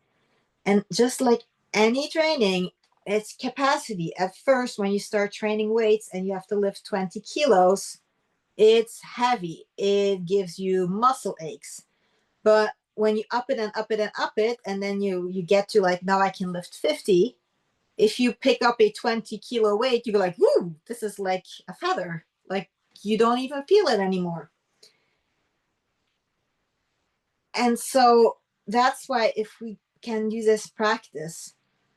And just like any training, it's capacity. At first, when you start training weights and you have to lift 20 kilos, it's heavy. It gives you muscle aches. But when you up it and up it and up it, and then you get to like, now I can lift 50. If you pick up a 20-kilo weight, you go like, whoo, this is like a feather. Like you don't even feel it anymore. And so that's why if we can use this practice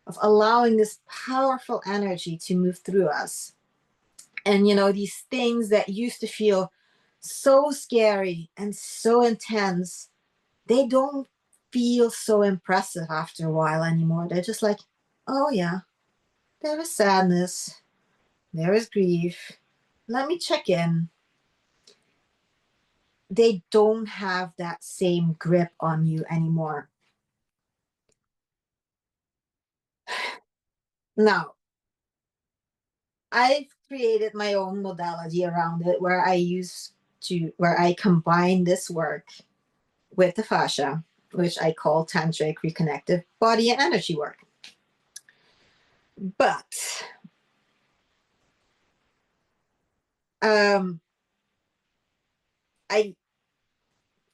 of allowing this powerful energy to move through us, and these things that used to feel so scary and so intense, they don't feel so impressive after a while anymore. They're just like, oh yeah, there is sadness, there is grief, let me check in. They don't have that same grip on you anymore. Now, I've created my own modality around it where I combine this work with the fascia, which I call tantric reconnective body and energy work. But um, I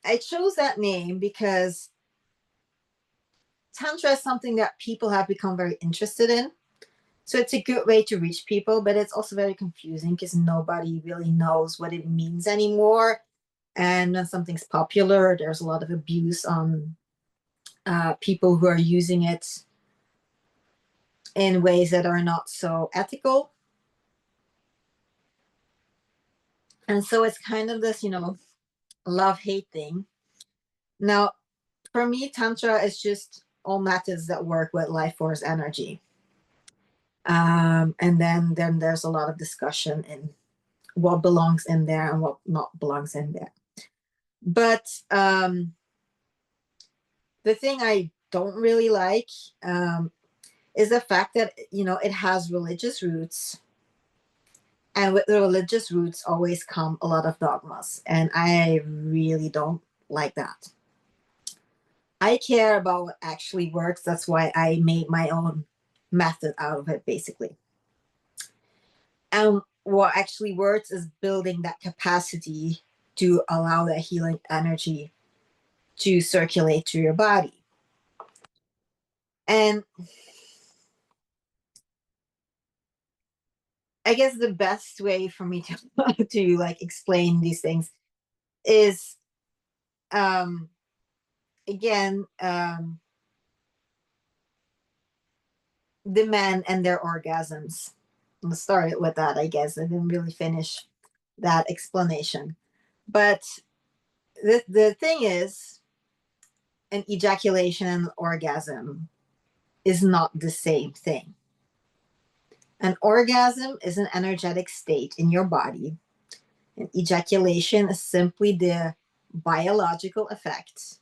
I chose that name because tantra is something that people have become very interested in. So it's a good way to reach people, but it's also very confusing because nobody really knows what it means anymore. And when something's popular, there's a lot of abuse on people who are using it in ways that are not so ethical. And so it's kind of this, love hate thing. Now, for me, Tantra is just all methods that work with life force energy. And then there's a lot of discussion in what belongs in there and what not belongs in there. But the thing I don't really like is the fact that it has religious roots, and with the religious roots always come a lot of dogmas, and I really don't like that. I care about what actually works. That's why I made my own method out of it, basically. And what actually works is building that capacity to allow that healing energy to circulate through your body. And I guess the best way for me to to like explain these things is um again the men and their orgasms. Let's start with that, I guess. I didn't really finish that explanation. But the thing is, an ejaculation and an orgasm is not the same thing. An orgasm is an energetic state in your body. And ejaculation is simply the biological effect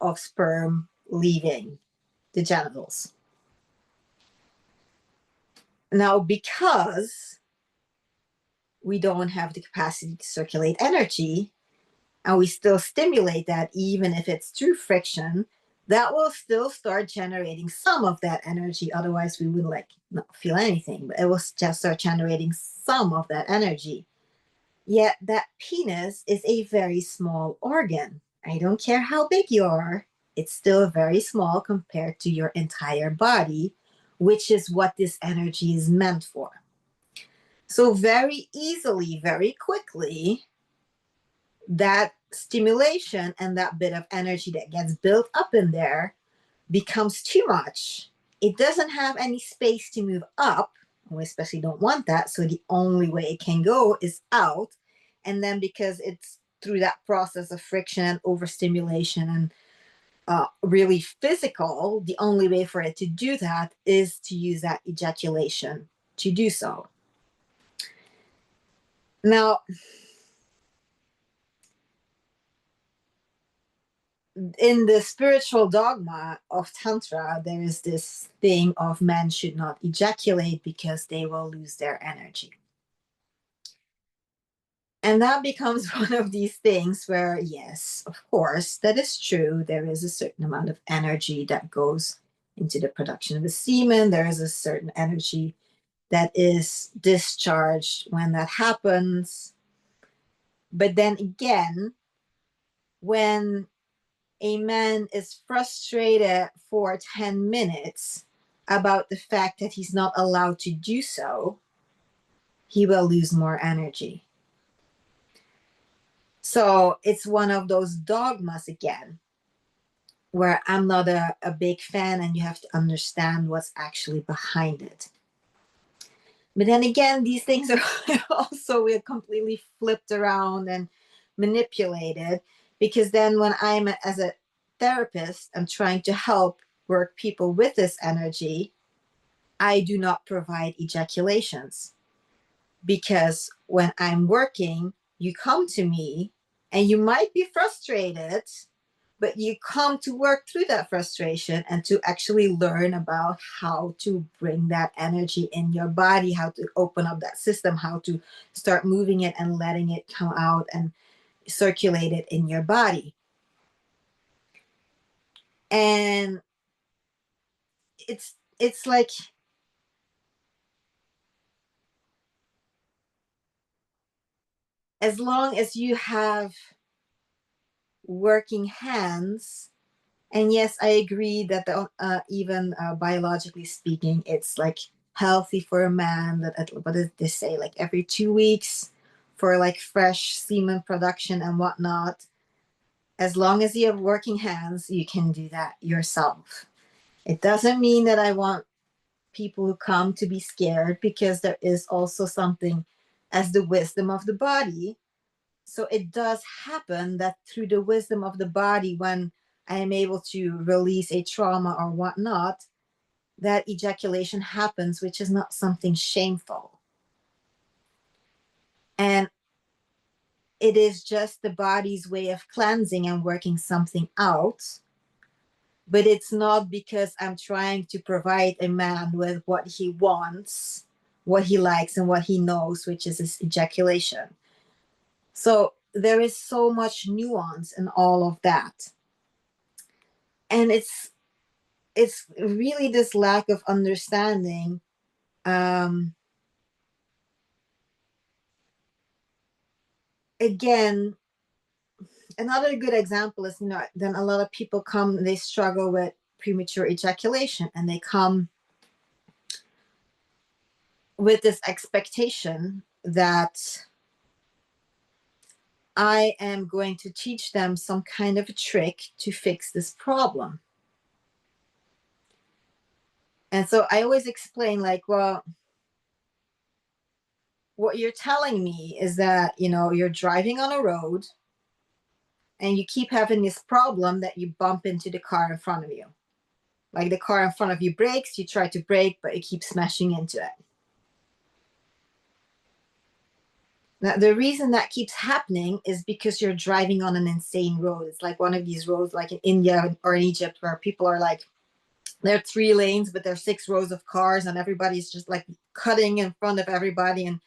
of sperm leaving the genitals. Now, because we don't have the capacity to circulate energy, and we still stimulate that, even if it's through friction, that will still start generating some of that energy. Otherwise, we would like not feel anything, but it will just start generating some of that energy. Yet that penis is a very small organ. I don't care how big you are, it's still very small compared to your entire body, which is what this energy is meant for. So, very easily, very quickly, that stimulation and that bit of energy that gets built up in there becomes too much. It doesn't have any space to move up. We especially don't want that. So the only way it can go is out. And then because it's through that process of friction and overstimulation and really physical, the only way for it to do that is to use that ejaculation to do so. Now, in the spiritual dogma of Tantra, there is this thing of men should not ejaculate because they will lose their energy. And that becomes one of these things where, yes, of course, that is true. There is a certain amount of energy that goes into the production of the semen. There is a certain energy that is discharged when that happens. But then again, when a man is frustrated for 10 minutes about the fact that he's not allowed to do so, he will lose more energy. So it's one of those dogmas again, where I'm not a big fan, and you have to understand what's actually behind it. But then again, these things are also completely flipped around and manipulated, because then when I'm as a therapist, I'm trying to help work people with this energy, I do not provide ejaculations, because when I'm working, you come to me and you might be frustrated, but you come to work through that frustration and to actually learn about how to bring that energy in your body, how to open up that system, how to start moving it and letting it come out and circulate it in your body. And it's like, as long as you have working hands, and yes, I agree that even biologically speaking, it's like healthy for a man that, what did they say, like every 2 weeks for like fresh semen production and whatnot. As long as you have working hands, you can do that yourself. It doesn't mean that I want people who come to be scared, because there is also something as the wisdom of the body. So it does happen that through the wisdom of the body, when I am able to release a trauma or whatnot, that ejaculation happens, which is not something shameful. And it is just the body's way of cleansing and working something out. But it's not because I'm trying to provide a man with what he wants, what he likes, and what he knows, which is his ejaculation. So there is so much nuance in all of that. And it's really this lack of understanding. Again, another good example is, then a lot of people come, they struggle with premature ejaculation, and they come with this expectation that I am going to teach them some kind of a trick to fix this problem. And so I always explain, like, well, what you're telling me is that, you're driving on a road and you keep having this problem that you bump into the car in front of you. Like the car in front of you brakes, you try to brake, but you keep smashing into it. Now, the reason that keeps happening is because you're driving on an insane road. It's like one of these roads, like in India or in Egypt, where people are like, there are 3 lanes, but there's 6 rows of cars, and everybody's just like cutting in front of everybody. And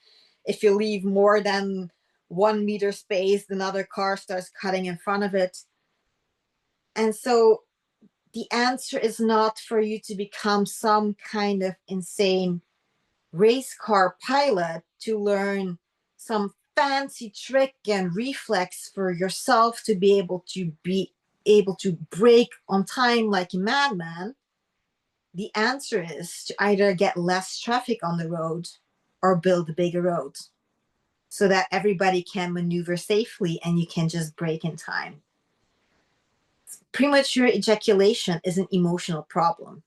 if you leave more than 1 meter space, another car starts cutting in front of it. And so the answer is not for you to become some kind of insane race car pilot to learn some fancy trick and reflex for yourself to be able to brake on time like a madman. The answer is to either get less traffic on the road or build a bigger road so that everybody can maneuver safely and you can just brake in time. Premature ejaculation is an emotional problem.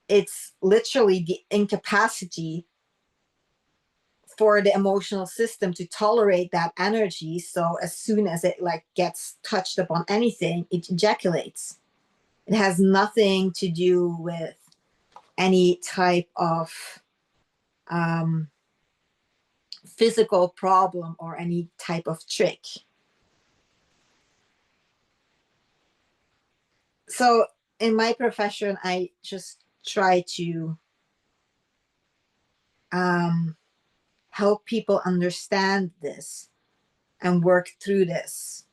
It's literally the incapacity for the emotional system to tolerate that energy. So as soon as it like gets touched upon anything, it ejaculates. It has nothing to do with any type of physical problem or any type of trick. So in my profession, I just try to help people understand this and work through this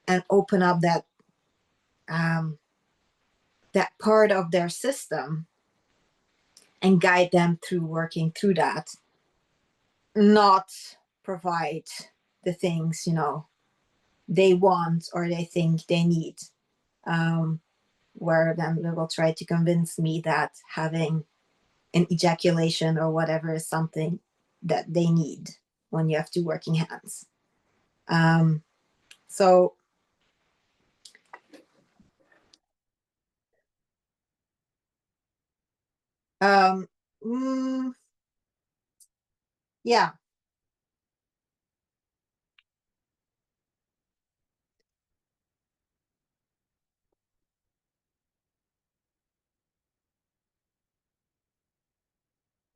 and open up that part of their system and guide them through working through that, not provide the things they want or they think they need, where then they will try to convince me that having an ejaculation or whatever is something that they need when you have two working hands. So um, mm, yeah.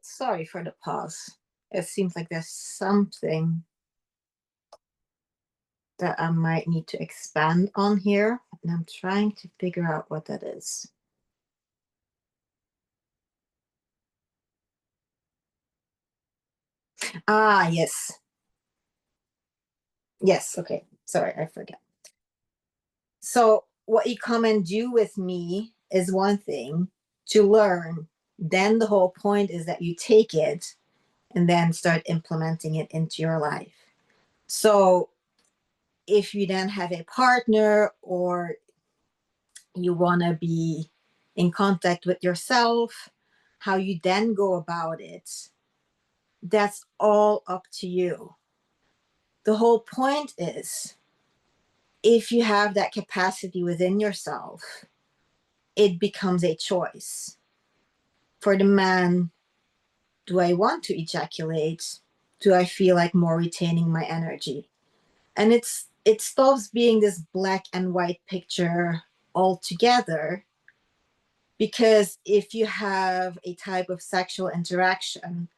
Sorry for the pause. It seems like there's something that I might need to expand on here, and I'm trying to figure out what that is. Ah, yes. Yes, okay. Sorry, I forget. So, what you come and do with me is one thing to learn. Then the whole point is that you take it and then start implementing it into your life. So, if you then have a partner or you want to be in contact with yourself, how you then go about it, that's all up to you. The whole point is if you have that capacity within yourself, it becomes a choice. For the man, do I want to ejaculate? Do I feel like more retaining my energy? And it stops being this black and white picture altogether. Because if you have a type of sexual interaction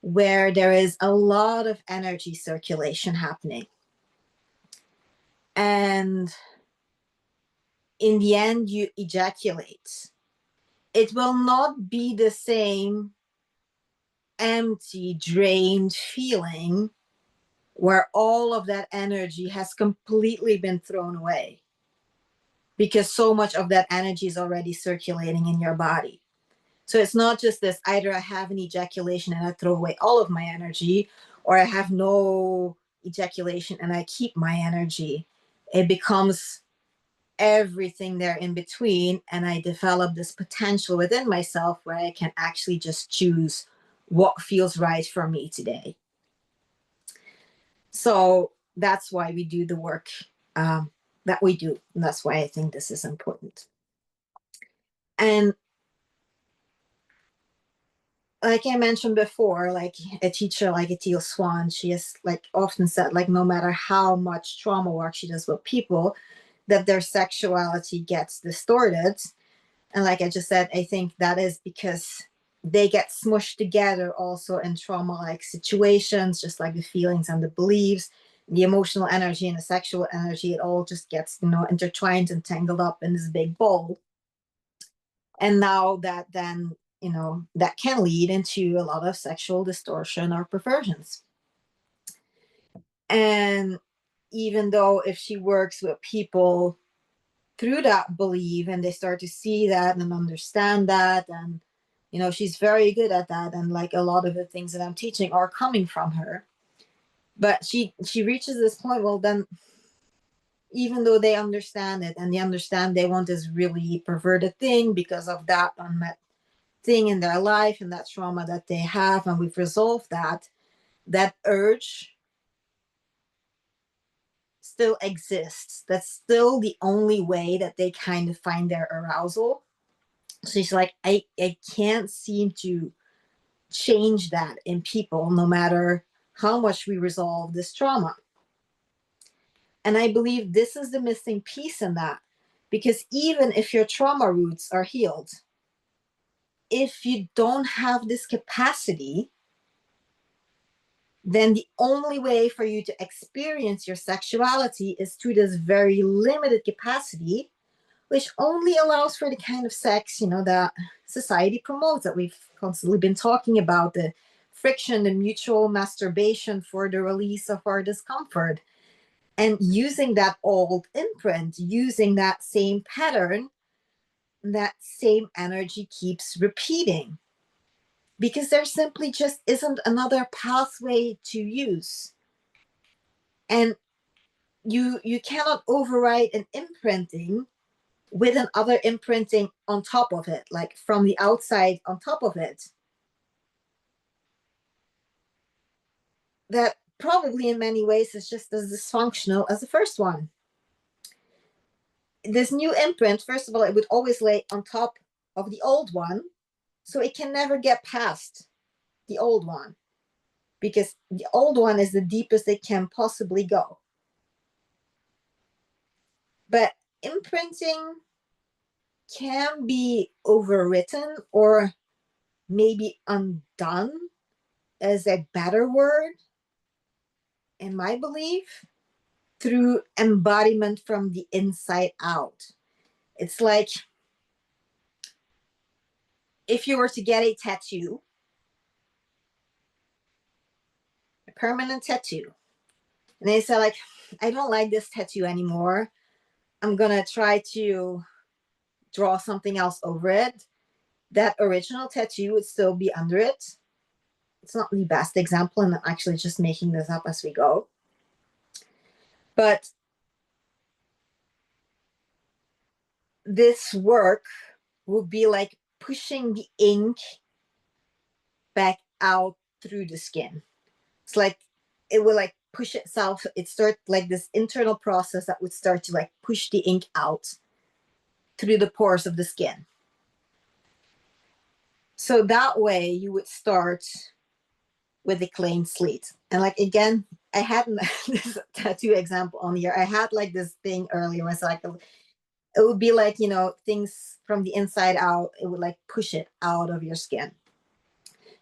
where there is a lot of energy circulation happening, and in the end you ejaculate, it will not be the same empty, drained feeling where all of that energy has completely been thrown away because so much of that energy is already circulating in your body. So it's not just this, either I have an ejaculation and I throw away all of my energy, or I have no ejaculation and I keep my energy. It becomes everything there in between, and I develop this potential within myself where I can actually just choose what feels right for me today. So that's why we do the work that we do. And that's why I think this is important. And like I mentioned before, like a teacher like Ethel Swan, she has like often said, like no matter how much trauma work she does with people, that their sexuality gets distorted. And like I just said, I think that is because they get smushed together also in trauma like situations, just like the feelings and the beliefs, the emotional energy and the sexual energy, it all just gets, intertwined and tangled up in this big ball. And now that then, that can lead into a lot of sexual distortion or perversions. And even though if she works with people through that belief and they start to see that and understand that, and she's very good at that, and like a lot of the things that I'm teaching are coming from her, but she reaches this point, well then, even though they understand it and they understand they want this really perverted thing because of that unmet thing in their life and that trauma that they have, and we've resolved that urge still exists. That's still the only way that they kind of find their arousal. So she's like, I can't seem to change that in people no matter how much we resolve this trauma. And I believe this is the missing piece in that, because even if your trauma roots are healed, if you don't have this capacity, then the only way for you to experience your sexuality is through this very limited capacity, which only allows for the kind of sex, that society promotes, that we've constantly been talking about, the friction, the mutual masturbation for the release of our discomfort. And using that old imprint, using that same pattern, that same energy keeps repeating, because there simply just isn't another pathway to use. And you cannot override an imprinting with another imprinting on top of it, like from the outside on top of it, that probably in many ways is just as dysfunctional as the first one. This new imprint, first of all, it would always lay on top of the old one, so it can never get past the old one, because the old one is the deepest it can possibly go. But imprinting can be overwritten, or maybe undone is a better word, in my belief, through embodiment from the inside out. It's like if you were to get a tattoo, a permanent tattoo, and they say like, I don't like this tattoo anymore, I'm gonna try to draw something else over it. That original tattoo would still be under it. It's not the best example, and I'm actually just making this up as we go. But this work would be like pushing the ink back out through the skin. It's like it will like push itself. It starts like this internal process that would start to like push the ink out through the pores of the skin. So that way you would start with a clean slate. And like again, I had this tattoo example on here. I had like this thing earlier where it's like it would be like, things from the inside out, it would like push it out of your skin.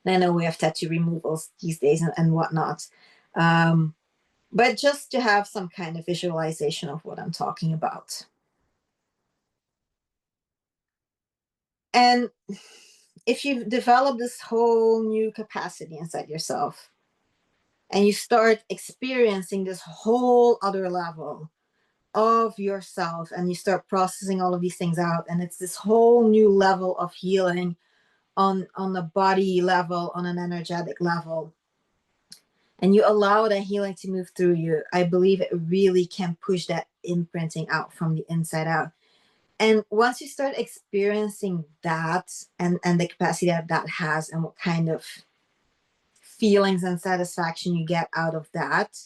And I know we have tattoo removals these days and whatnot. But just to have some kind of visualization of what I'm talking about. And if you've developed this whole new capacity inside yourself, and you start experiencing this whole other level of yourself, and you start processing all of these things out, and it's this whole new level of healing on the body level, on an energetic level, and you allow that healing to move through you, I believe it really can push that imprinting out from the inside out. And once you start experiencing that, and the capacity that that has, and what kind of feelings and satisfaction you get out of that,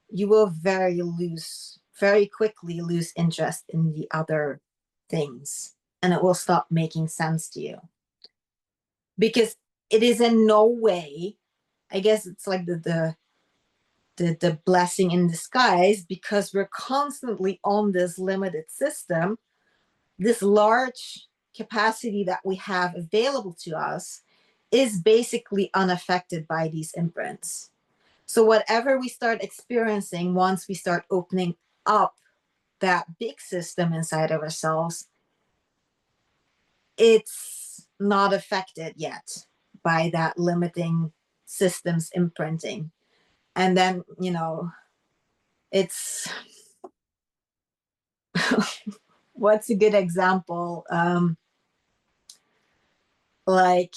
you will very quickly lose interest in the other things, and it will stop making sense to you. Because it is in no way, I guess it's like the blessing in disguise, because we're constantly on this limited system. This large capacity that we have available to us is basically unaffected by these imprints. So whatever we start experiencing, once we start opening up that big system inside of ourselves, it's not affected yet by that limiting systems imprinting. And then, it's what's a good example? Like,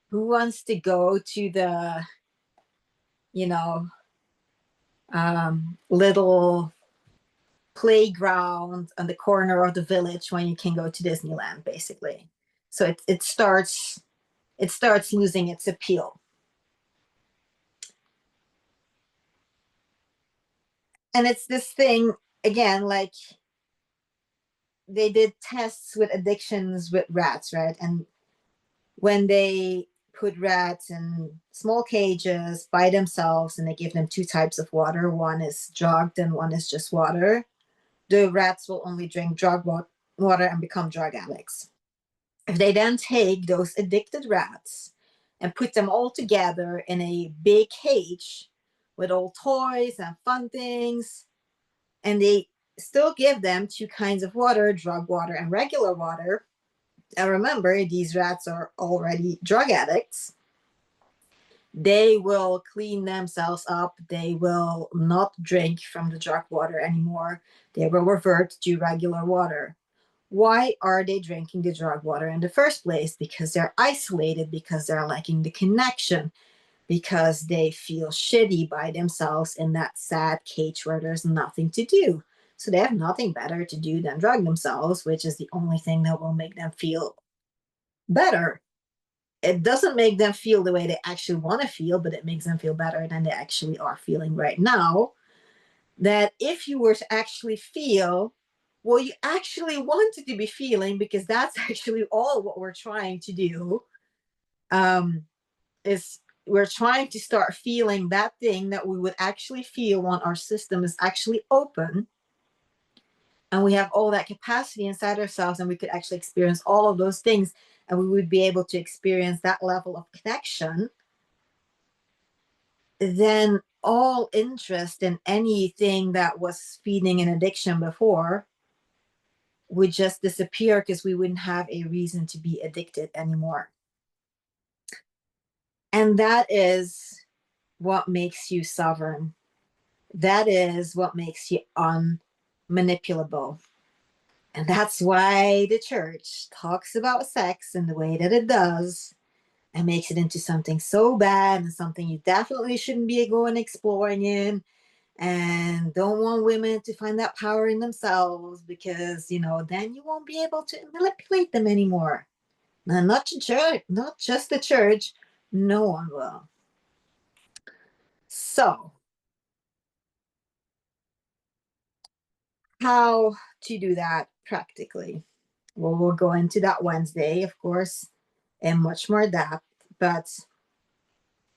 who wants to go to the, you know, little playground on the corner of the village when you can go to Disneyland, basically? So it starts losing its appeal. And it's this thing again, like, they did tests with addictions with rats, right? And when they put rats in small cages by themselves and they give them two types of water, one is drugged and one is just water, the rats will only drink drug water and become drug addicts. If they then take those addicted rats and put them all together in a big cage with all toys and fun things, and they still give them two kinds of water, drug water and regular water. And remember, these rats are already drug addicts. They will clean themselves up. They will not drink from the drug water anymore. They will revert to regular water. Why are they drinking the drug water in the first place? Because they're isolated, because they're lacking the connection, because they feel shitty by themselves in that sad cage where there's nothing to do. So they have nothing better to do than drug themselves, which is the only thing that will make them feel better. It doesn't make them feel the way they actually want to feel, but it makes them feel better than they actually are feeling right now. That if you were to actually feel what you actually wanted to be feeling, because that's actually all what we're trying to do, is we're trying to start feeling that thing that we would actually feel when our system is actually open and we have all that capacity inside ourselves, and we could actually experience all of those things, and we would be able to experience that level of connection. Then all interest in anything that was feeding an addiction before would just disappear, because we wouldn't have a reason to be addicted anymore. And that is what makes you sovereign. That is what makes you unmanipulable. And that's why the church talks about sex in the way that it does and makes it into something so bad and something you definitely shouldn't be going exploring in, and don't want women to find that power in themselves, because then you won't be able to manipulate them anymore. Now, not the church, not just the church, no one will. So, how to do that practically? Well, we'll go into that Wednesday, of course, in much more depth. But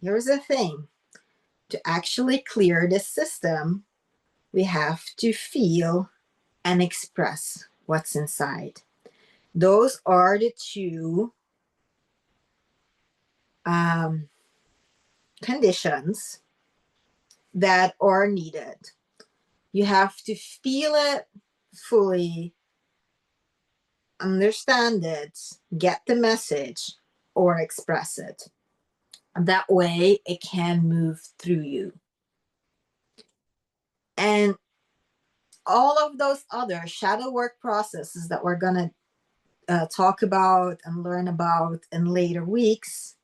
here's the thing: to actually clear this system, we have to feel and express what's inside. Those are the two conditions that are needed. You have to feel it fully, understand it, get the message, or express it. That way it can move through you. And all of those other shadow work processes that we're going to talk about and learn about in later weeks,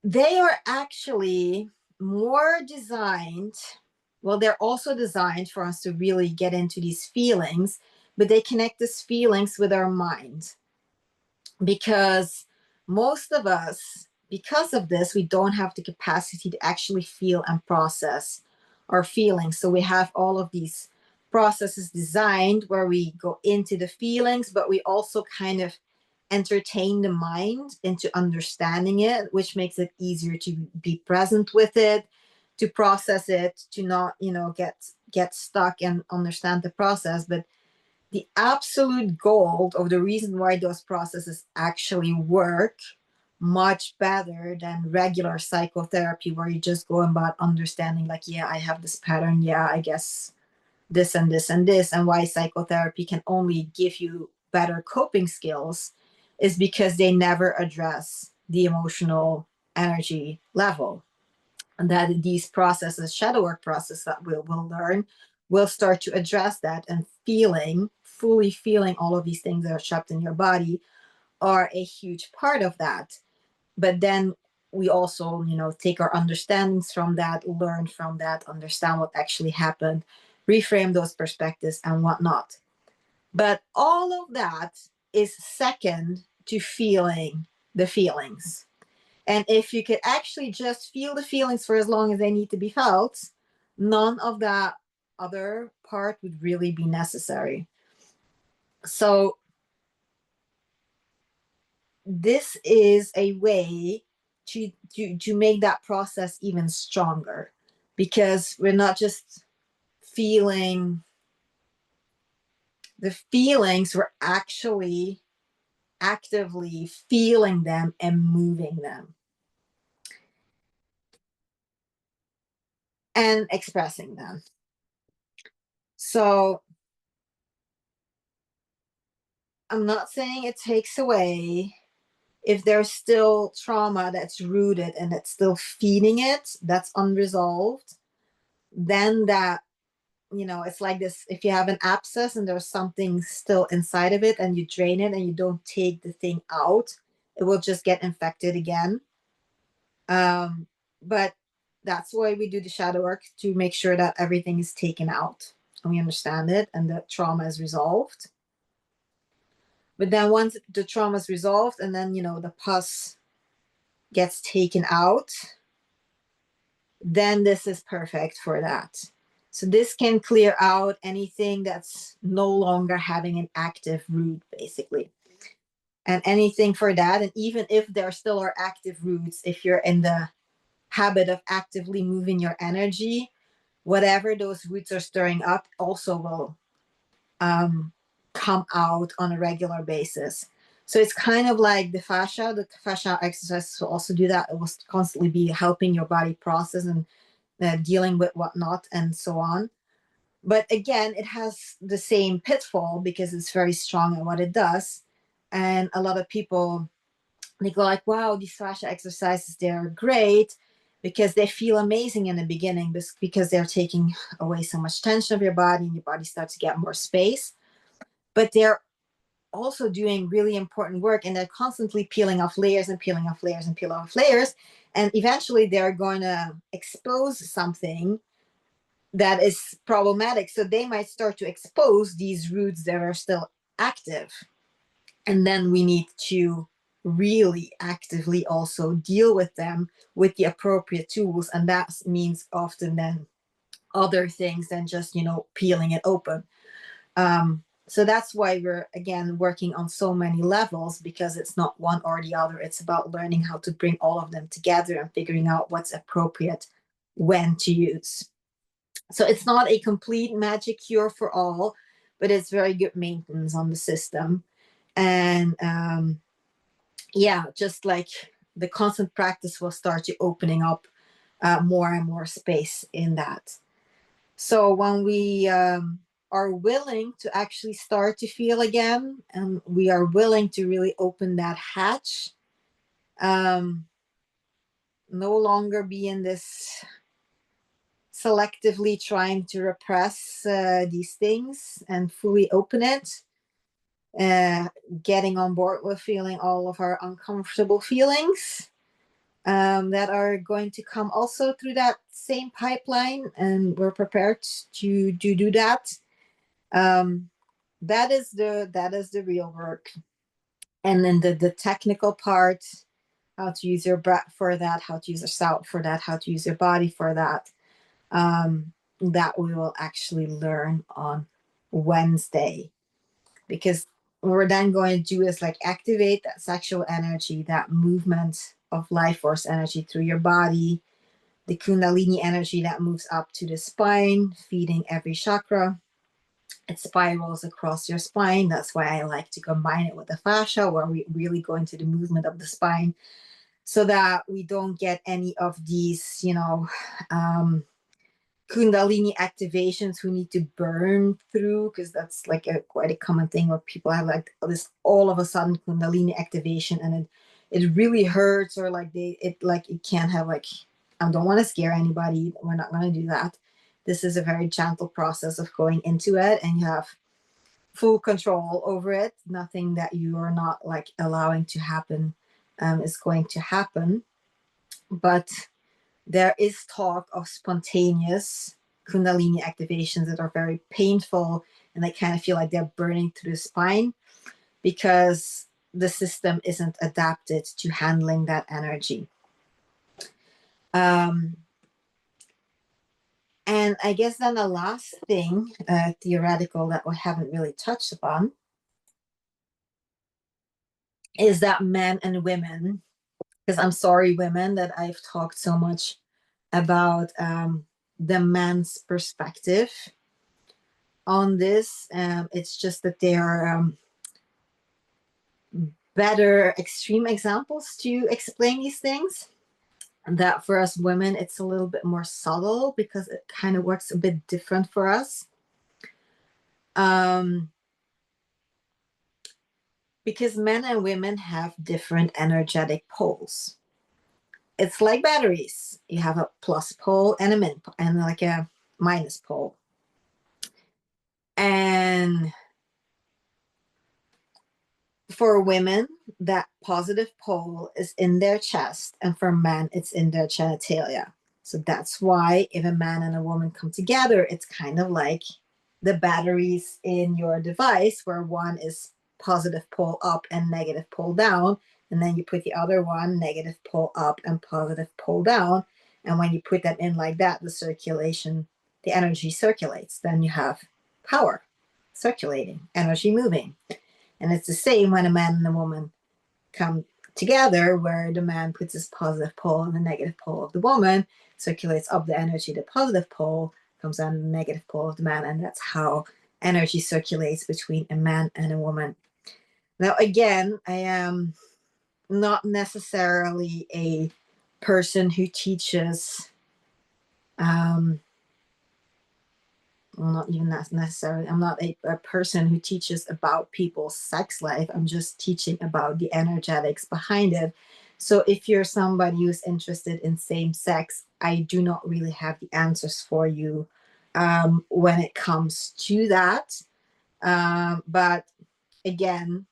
they are actually more designed. Well, they're also designed for us to really get into these feelings, but they connect these feelings with our mind. Because most of us, because of this, we don't have the capacity to actually feel and process our feelings. So we have all of these processes designed where we go into the feelings, but we also kind of entertain the mind into understanding it, which makes it easier to be present with it, to process it, to not, get stuck and understand the process. But the absolute goal of the reason why those processes actually work much better than regular psychotherapy, where you just go about understanding, like, yeah, I have this pattern, yeah, I guess this and this and this, and why psychotherapy can only give you better coping skills, is because they never address the emotional energy level. And that these processes, shadow work process that we'll learn, will start to address that, and fully feeling all of these things that are trapped in your body are a huge part of that. But then we also, take our understandings from that, learn from that, understand what actually happened, reframe those perspectives and whatnot. But all of that is second to feeling the feelings. And if you could actually just feel the feelings for as long as they need to be felt, none of that other part would really be necessary. So this is a way to make that process even stronger, because we're not just feeling the feelings, we're actually actively feeling them and moving them and expressing them. So I'm not saying it takes away. If there's still trauma that's rooted and that's still feeding it, that's unresolved, then that, it's like this: if you have an abscess and there's something still inside of it and you drain it and you don't take the thing out, it will just get infected again. But that's why we do the shadow work, to make sure that everything is taken out and we understand it and the trauma is resolved. But then once the trauma is resolved, and then, the pus gets taken out, then this is perfect for that. So this can clear out anything that's no longer having an active root, basically. And anything for that. And even if there still are active roots, if you're in the habit of actively moving your energy, whatever those roots are stirring up also will come out on a regular basis. So it's kind of like the fascia exercises will also do that. It will constantly be helping your body process and dealing with whatnot and so on. But again, it has the same pitfall because it's very strong at what it does. And a lot of people, they go like, wow, these fascia exercises, they're great because they feel amazing in the beginning, because they're taking away so much tension of your body and your body starts to get more space. But they're also doing really important work, and they're constantly peeling off layers and peeling off layers and peeling off layers. And eventually they're going to expose something that is problematic. So they might start to expose these roots that are still active. And then we need to really actively also deal with them with the appropriate tools. And that means often then other things than just, peeling it open. So that's why we're, again, working on so many levels, because it's not one or the other. It's about learning how to bring all of them together and figuring out what's appropriate when to use. So it's not a complete magic cure for all, but it's very good maintenance on the system. And yeah, just like the constant practice will start you opening up more and more space in that. So when we are willing to actually start to feel again, and we are willing to really open that hatch, no longer be in this selectively trying to repress these things and fully open it, uh, getting on board with feeling all of our uncomfortable feelings that are going to come also through that same pipeline, and we're prepared to do that. That is the real work. And then the technical part, how to use your breath for that, how to use your sound for that, how to use your body for that, that we will actually learn on Wednesday. Because what we're then going to do is like activate that sexual energy, that movement of life force energy through your body, the Kundalini energy that moves up to the spine, feeding every chakra. It spirals across your spine. That's why I like to combine it with the fascia, where we really go into the movement of the spine, so that we don't get any of these, Kundalini activations who need to burn through, because that's like quite a common thing where people have like this all of a sudden Kundalini activation, and it really hurts, or like it can't have like, I don't want to scare anybody. We're not going to do that. This is a very gentle process of going into it, and you have full control over it. Nothing that you are not like allowing to happen is going to happen. But there is talk of spontaneous Kundalini activations that are very painful, and they kind of feel like they're burning through the spine because the system isn't adapted to handling that energy. And I guess then the last thing, theoretical, that we haven't really touched upon is that men and women, because I'm sorry, women, that I've talked so much about the man's perspective on this. It's just that they are better extreme examples to explain these things. And that for us women, it's a little bit more subtle because it kind of works a bit different for us. Because men and women have different energetic poles. It's like batteries. You have a plus pole and a min and like a minus pole. And for women, that positive pole is in their chest, and for men, it's in their genitalia. So that's why if a man and a woman come together, it's kind of like the batteries in your device, where one is positive pole up and negative pole down. And then you put the other one, negative pole up and positive pole down. And when you put that in like that, the energy circulates. Then you have power circulating, energy moving. And it's the same when a man and a woman come together, where the man puts his positive pole on the negative pole of the woman, circulates up the energy, the positive pole comes on the negative pole of the man, and that's how energy circulates between a man and a woman. Now, again, I am not necessarily a person who teaches well, not even that necessarily. I'm not a person who teaches about people's sex life. I'm just teaching about the energetics behind it. So if you're somebody who's interested in same sex, I do not really have the answers for you when it comes to that. But again,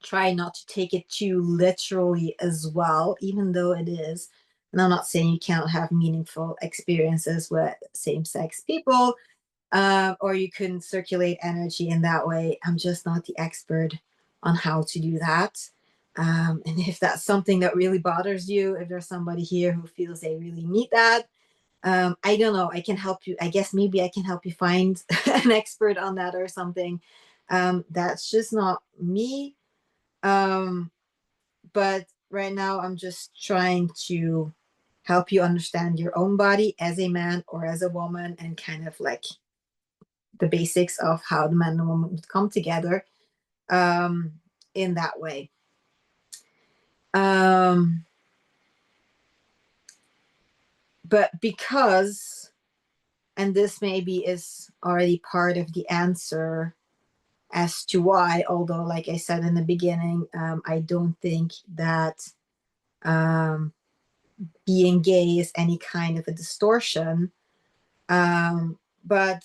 try not to take it too literally as well, even though it is. And I'm not saying you cannot have meaningful experiences with same sex people, or you can circulate energy in that way. I'm just not the expert on how to do that. And if that's something that really bothers you, if there's somebody here who feels they really need that, I don't know. I can help you. I guess maybe I can help you find an expert on that or something. That's just not me. But right now, I'm just trying to help you understand your own body as a man or as a woman, and kind of like the basics of how the man and the woman would come together in that way. But because, and this maybe is already part of the answer as to why, although, like I said in the beginning, I don't think that being gay is any kind of a distortion. But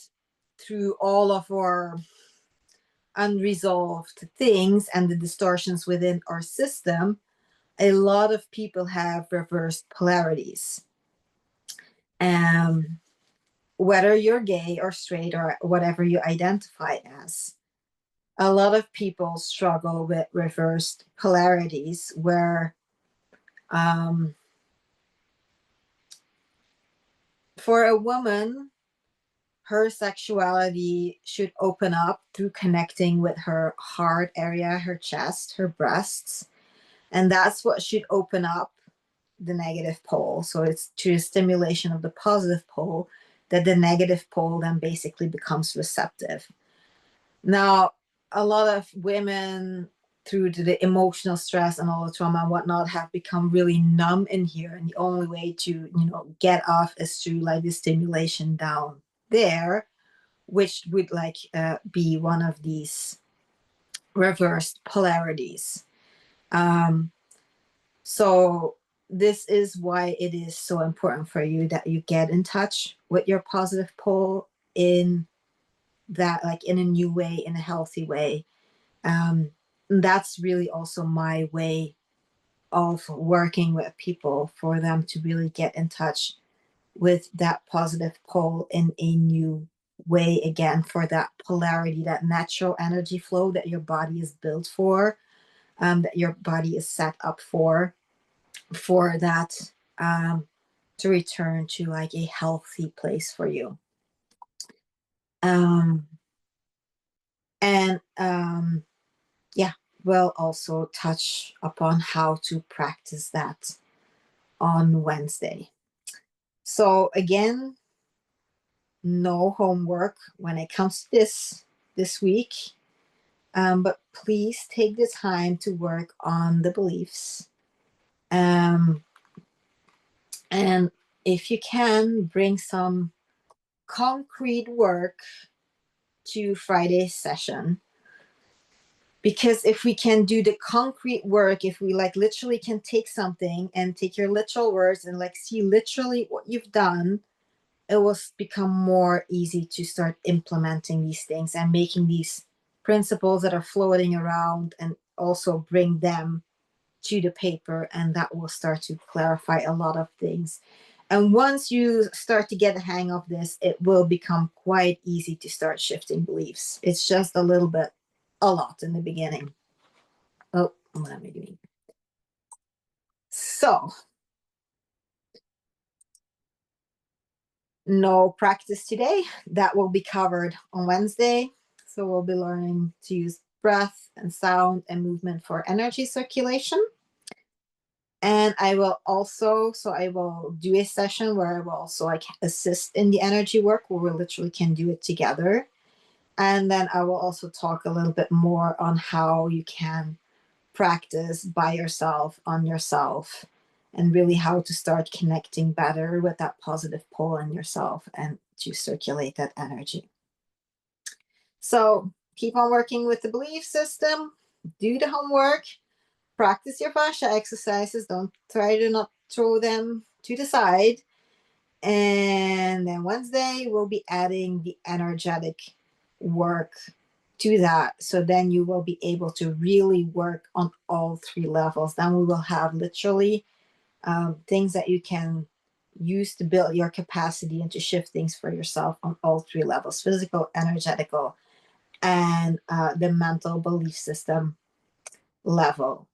through all of our unresolved things and the distortions within our system, a lot of people have reversed polarities. Whether you're gay or straight or whatever you identify as, a lot of people struggle with reversed polarities where for a woman, her sexuality should open up through connecting with her heart area, her chest, her breasts. And that's what should open up the negative pole. So it's through the stimulation of the positive pole that the negative pole then basically becomes receptive. Now, a lot of women, through the emotional stress and all the trauma and whatnot, have become really numb in here. And the only way to, get off is through like the stimulation down there, which would be one of these reversed polarities. So this is why it is so important for you that you get in touch with your positive pole in that, like in a new way, in a healthy way. That's really also my way of working with people, for them to really get in touch with that positive pole in a new way again, for that polarity, that natural energy flow that your body is built for, that your body is set up for that, to return to like a healthy place for you. And yeah, we'll also touch upon how to practice that on Wednesday. So again, no homework when it comes to this week, but please take the time to work on the beliefs. And if you can, bring some concrete work to Friday's session. Because if we can do the concrete work, if we like literally can take something and take your literal words and like see literally what you've done, it will become more easy to start implementing these things and making these principles that are floating around, and also bring them to the paper, and that will start to clarify a lot of things. And once you start to get the hang of this, it will become quite easy to start shifting beliefs. It's just a lot in the beginning. Oh, what am I doing? So, no practice today. That will be covered on Wednesday. So we'll be learning to use breath and sound and movement for energy circulation. And I will do a session where I will also like assist in the energy work, where we literally can do it together. And then I will also talk a little bit more on how you can practice by yourself, on yourself, and really how to start connecting better with that positive pole in yourself and to circulate that energy. So keep on working with the belief system, do the homework, practice your fascia exercises. Don't try to not throw them to the side. And then Wednesday, we'll be adding the energetic work to that. So then you will be able to really work on all three levels. Then we will have literally things that you can use to build your capacity and to shift things for yourself on all three levels: physical, energetical, and the mental belief system level.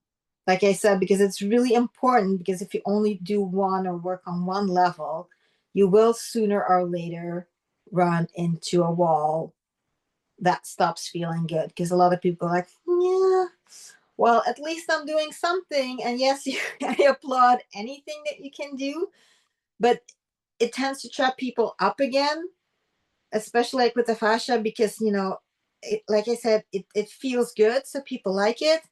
Like I said, because it's really important, because if you only do one or work on one level, you will sooner or later run into a wall that stops feeling good. Because a lot of people are like, yeah, well, at least I'm doing something. And yes, I applaud anything that you can do, but it tends to trap people up again, especially like with the fascia, because, like I said, it feels good. So people like it.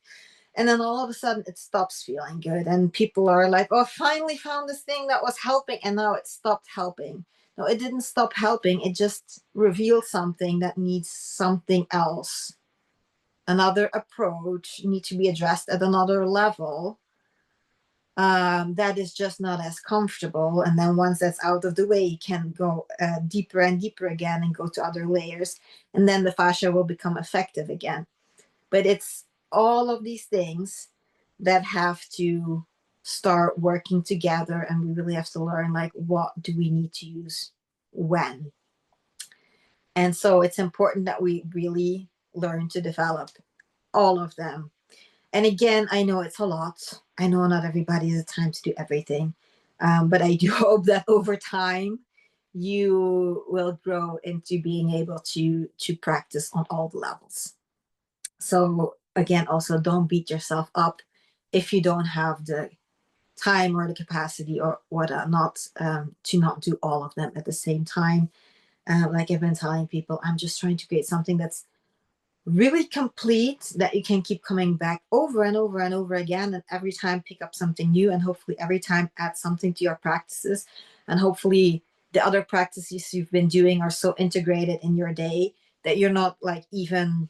And then all of a sudden it stops feeling good. And people are like, oh, finally found this thing that was helping. And now it stopped helping. No, it didn't stop helping. It just revealed something that needs something else. Another approach need to be addressed at another level. That is just not as comfortable. And then once that's out of the way, you can go deeper and deeper again and go to other layers. And then the fascia will become effective again. But it's all of these things that have to start working together, and we really have to learn like, what do we need to use when. And so it's important that we really learn to develop all of them. And again, I know it's a lot. I know not everybody has the time to do everything, but I do hope that over time you will grow into being able to practice on all the levels. So again, also don't beat yourself up if you don't have the time or the capacity or whatnot, to not do all of them at the same time. Like I've been telling people, I'm just trying to create something that's really complete, that you can keep coming back over and over and over again, and every time pick up something new, and hopefully every time add something to your practices, and hopefully the other practices you've been doing are so integrated in your day that you're not like even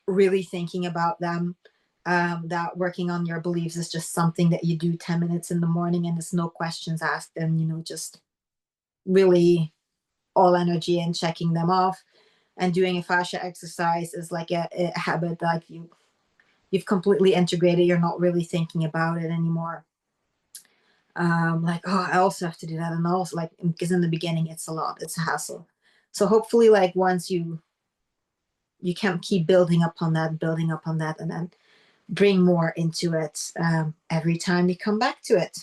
really thinking about them. That working on your beliefs is just something that you do 10 minutes in the morning and there's no questions asked, and just really all energy and checking them off. And doing a fascia exercise is like a habit, like you've completely integrated, you're not really thinking about it anymore. Like, oh, I also have to do that, and also like, because in the beginning it's a lot, it's a hassle. So hopefully, like, once you can keep building up on that, and then bring more into it, every time you come back to it.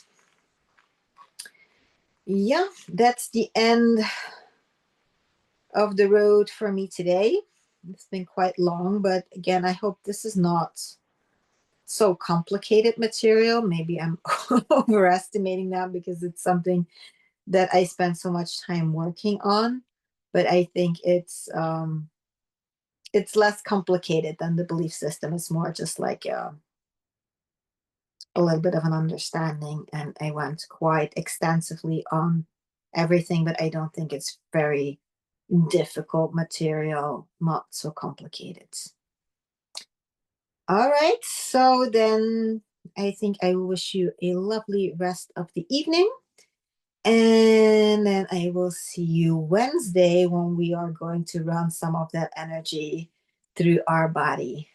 Yeah, that's the end of the road for me today. It's been quite long, but again, I hope this is not so complicated material. Maybe I'm overestimating that because it's something that I spend so much time working on. But I think it's less complicated than the belief system. It's more just like a little bit of an understanding, and I went quite extensively on everything, but I don't think it's very difficult material, not so complicated. All right, so then I think I wish you a lovely rest of the evening. And then I will see you Wednesday when we are going to run some of that energy through our body.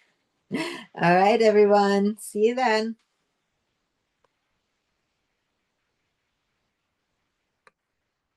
All right, everyone. See you then.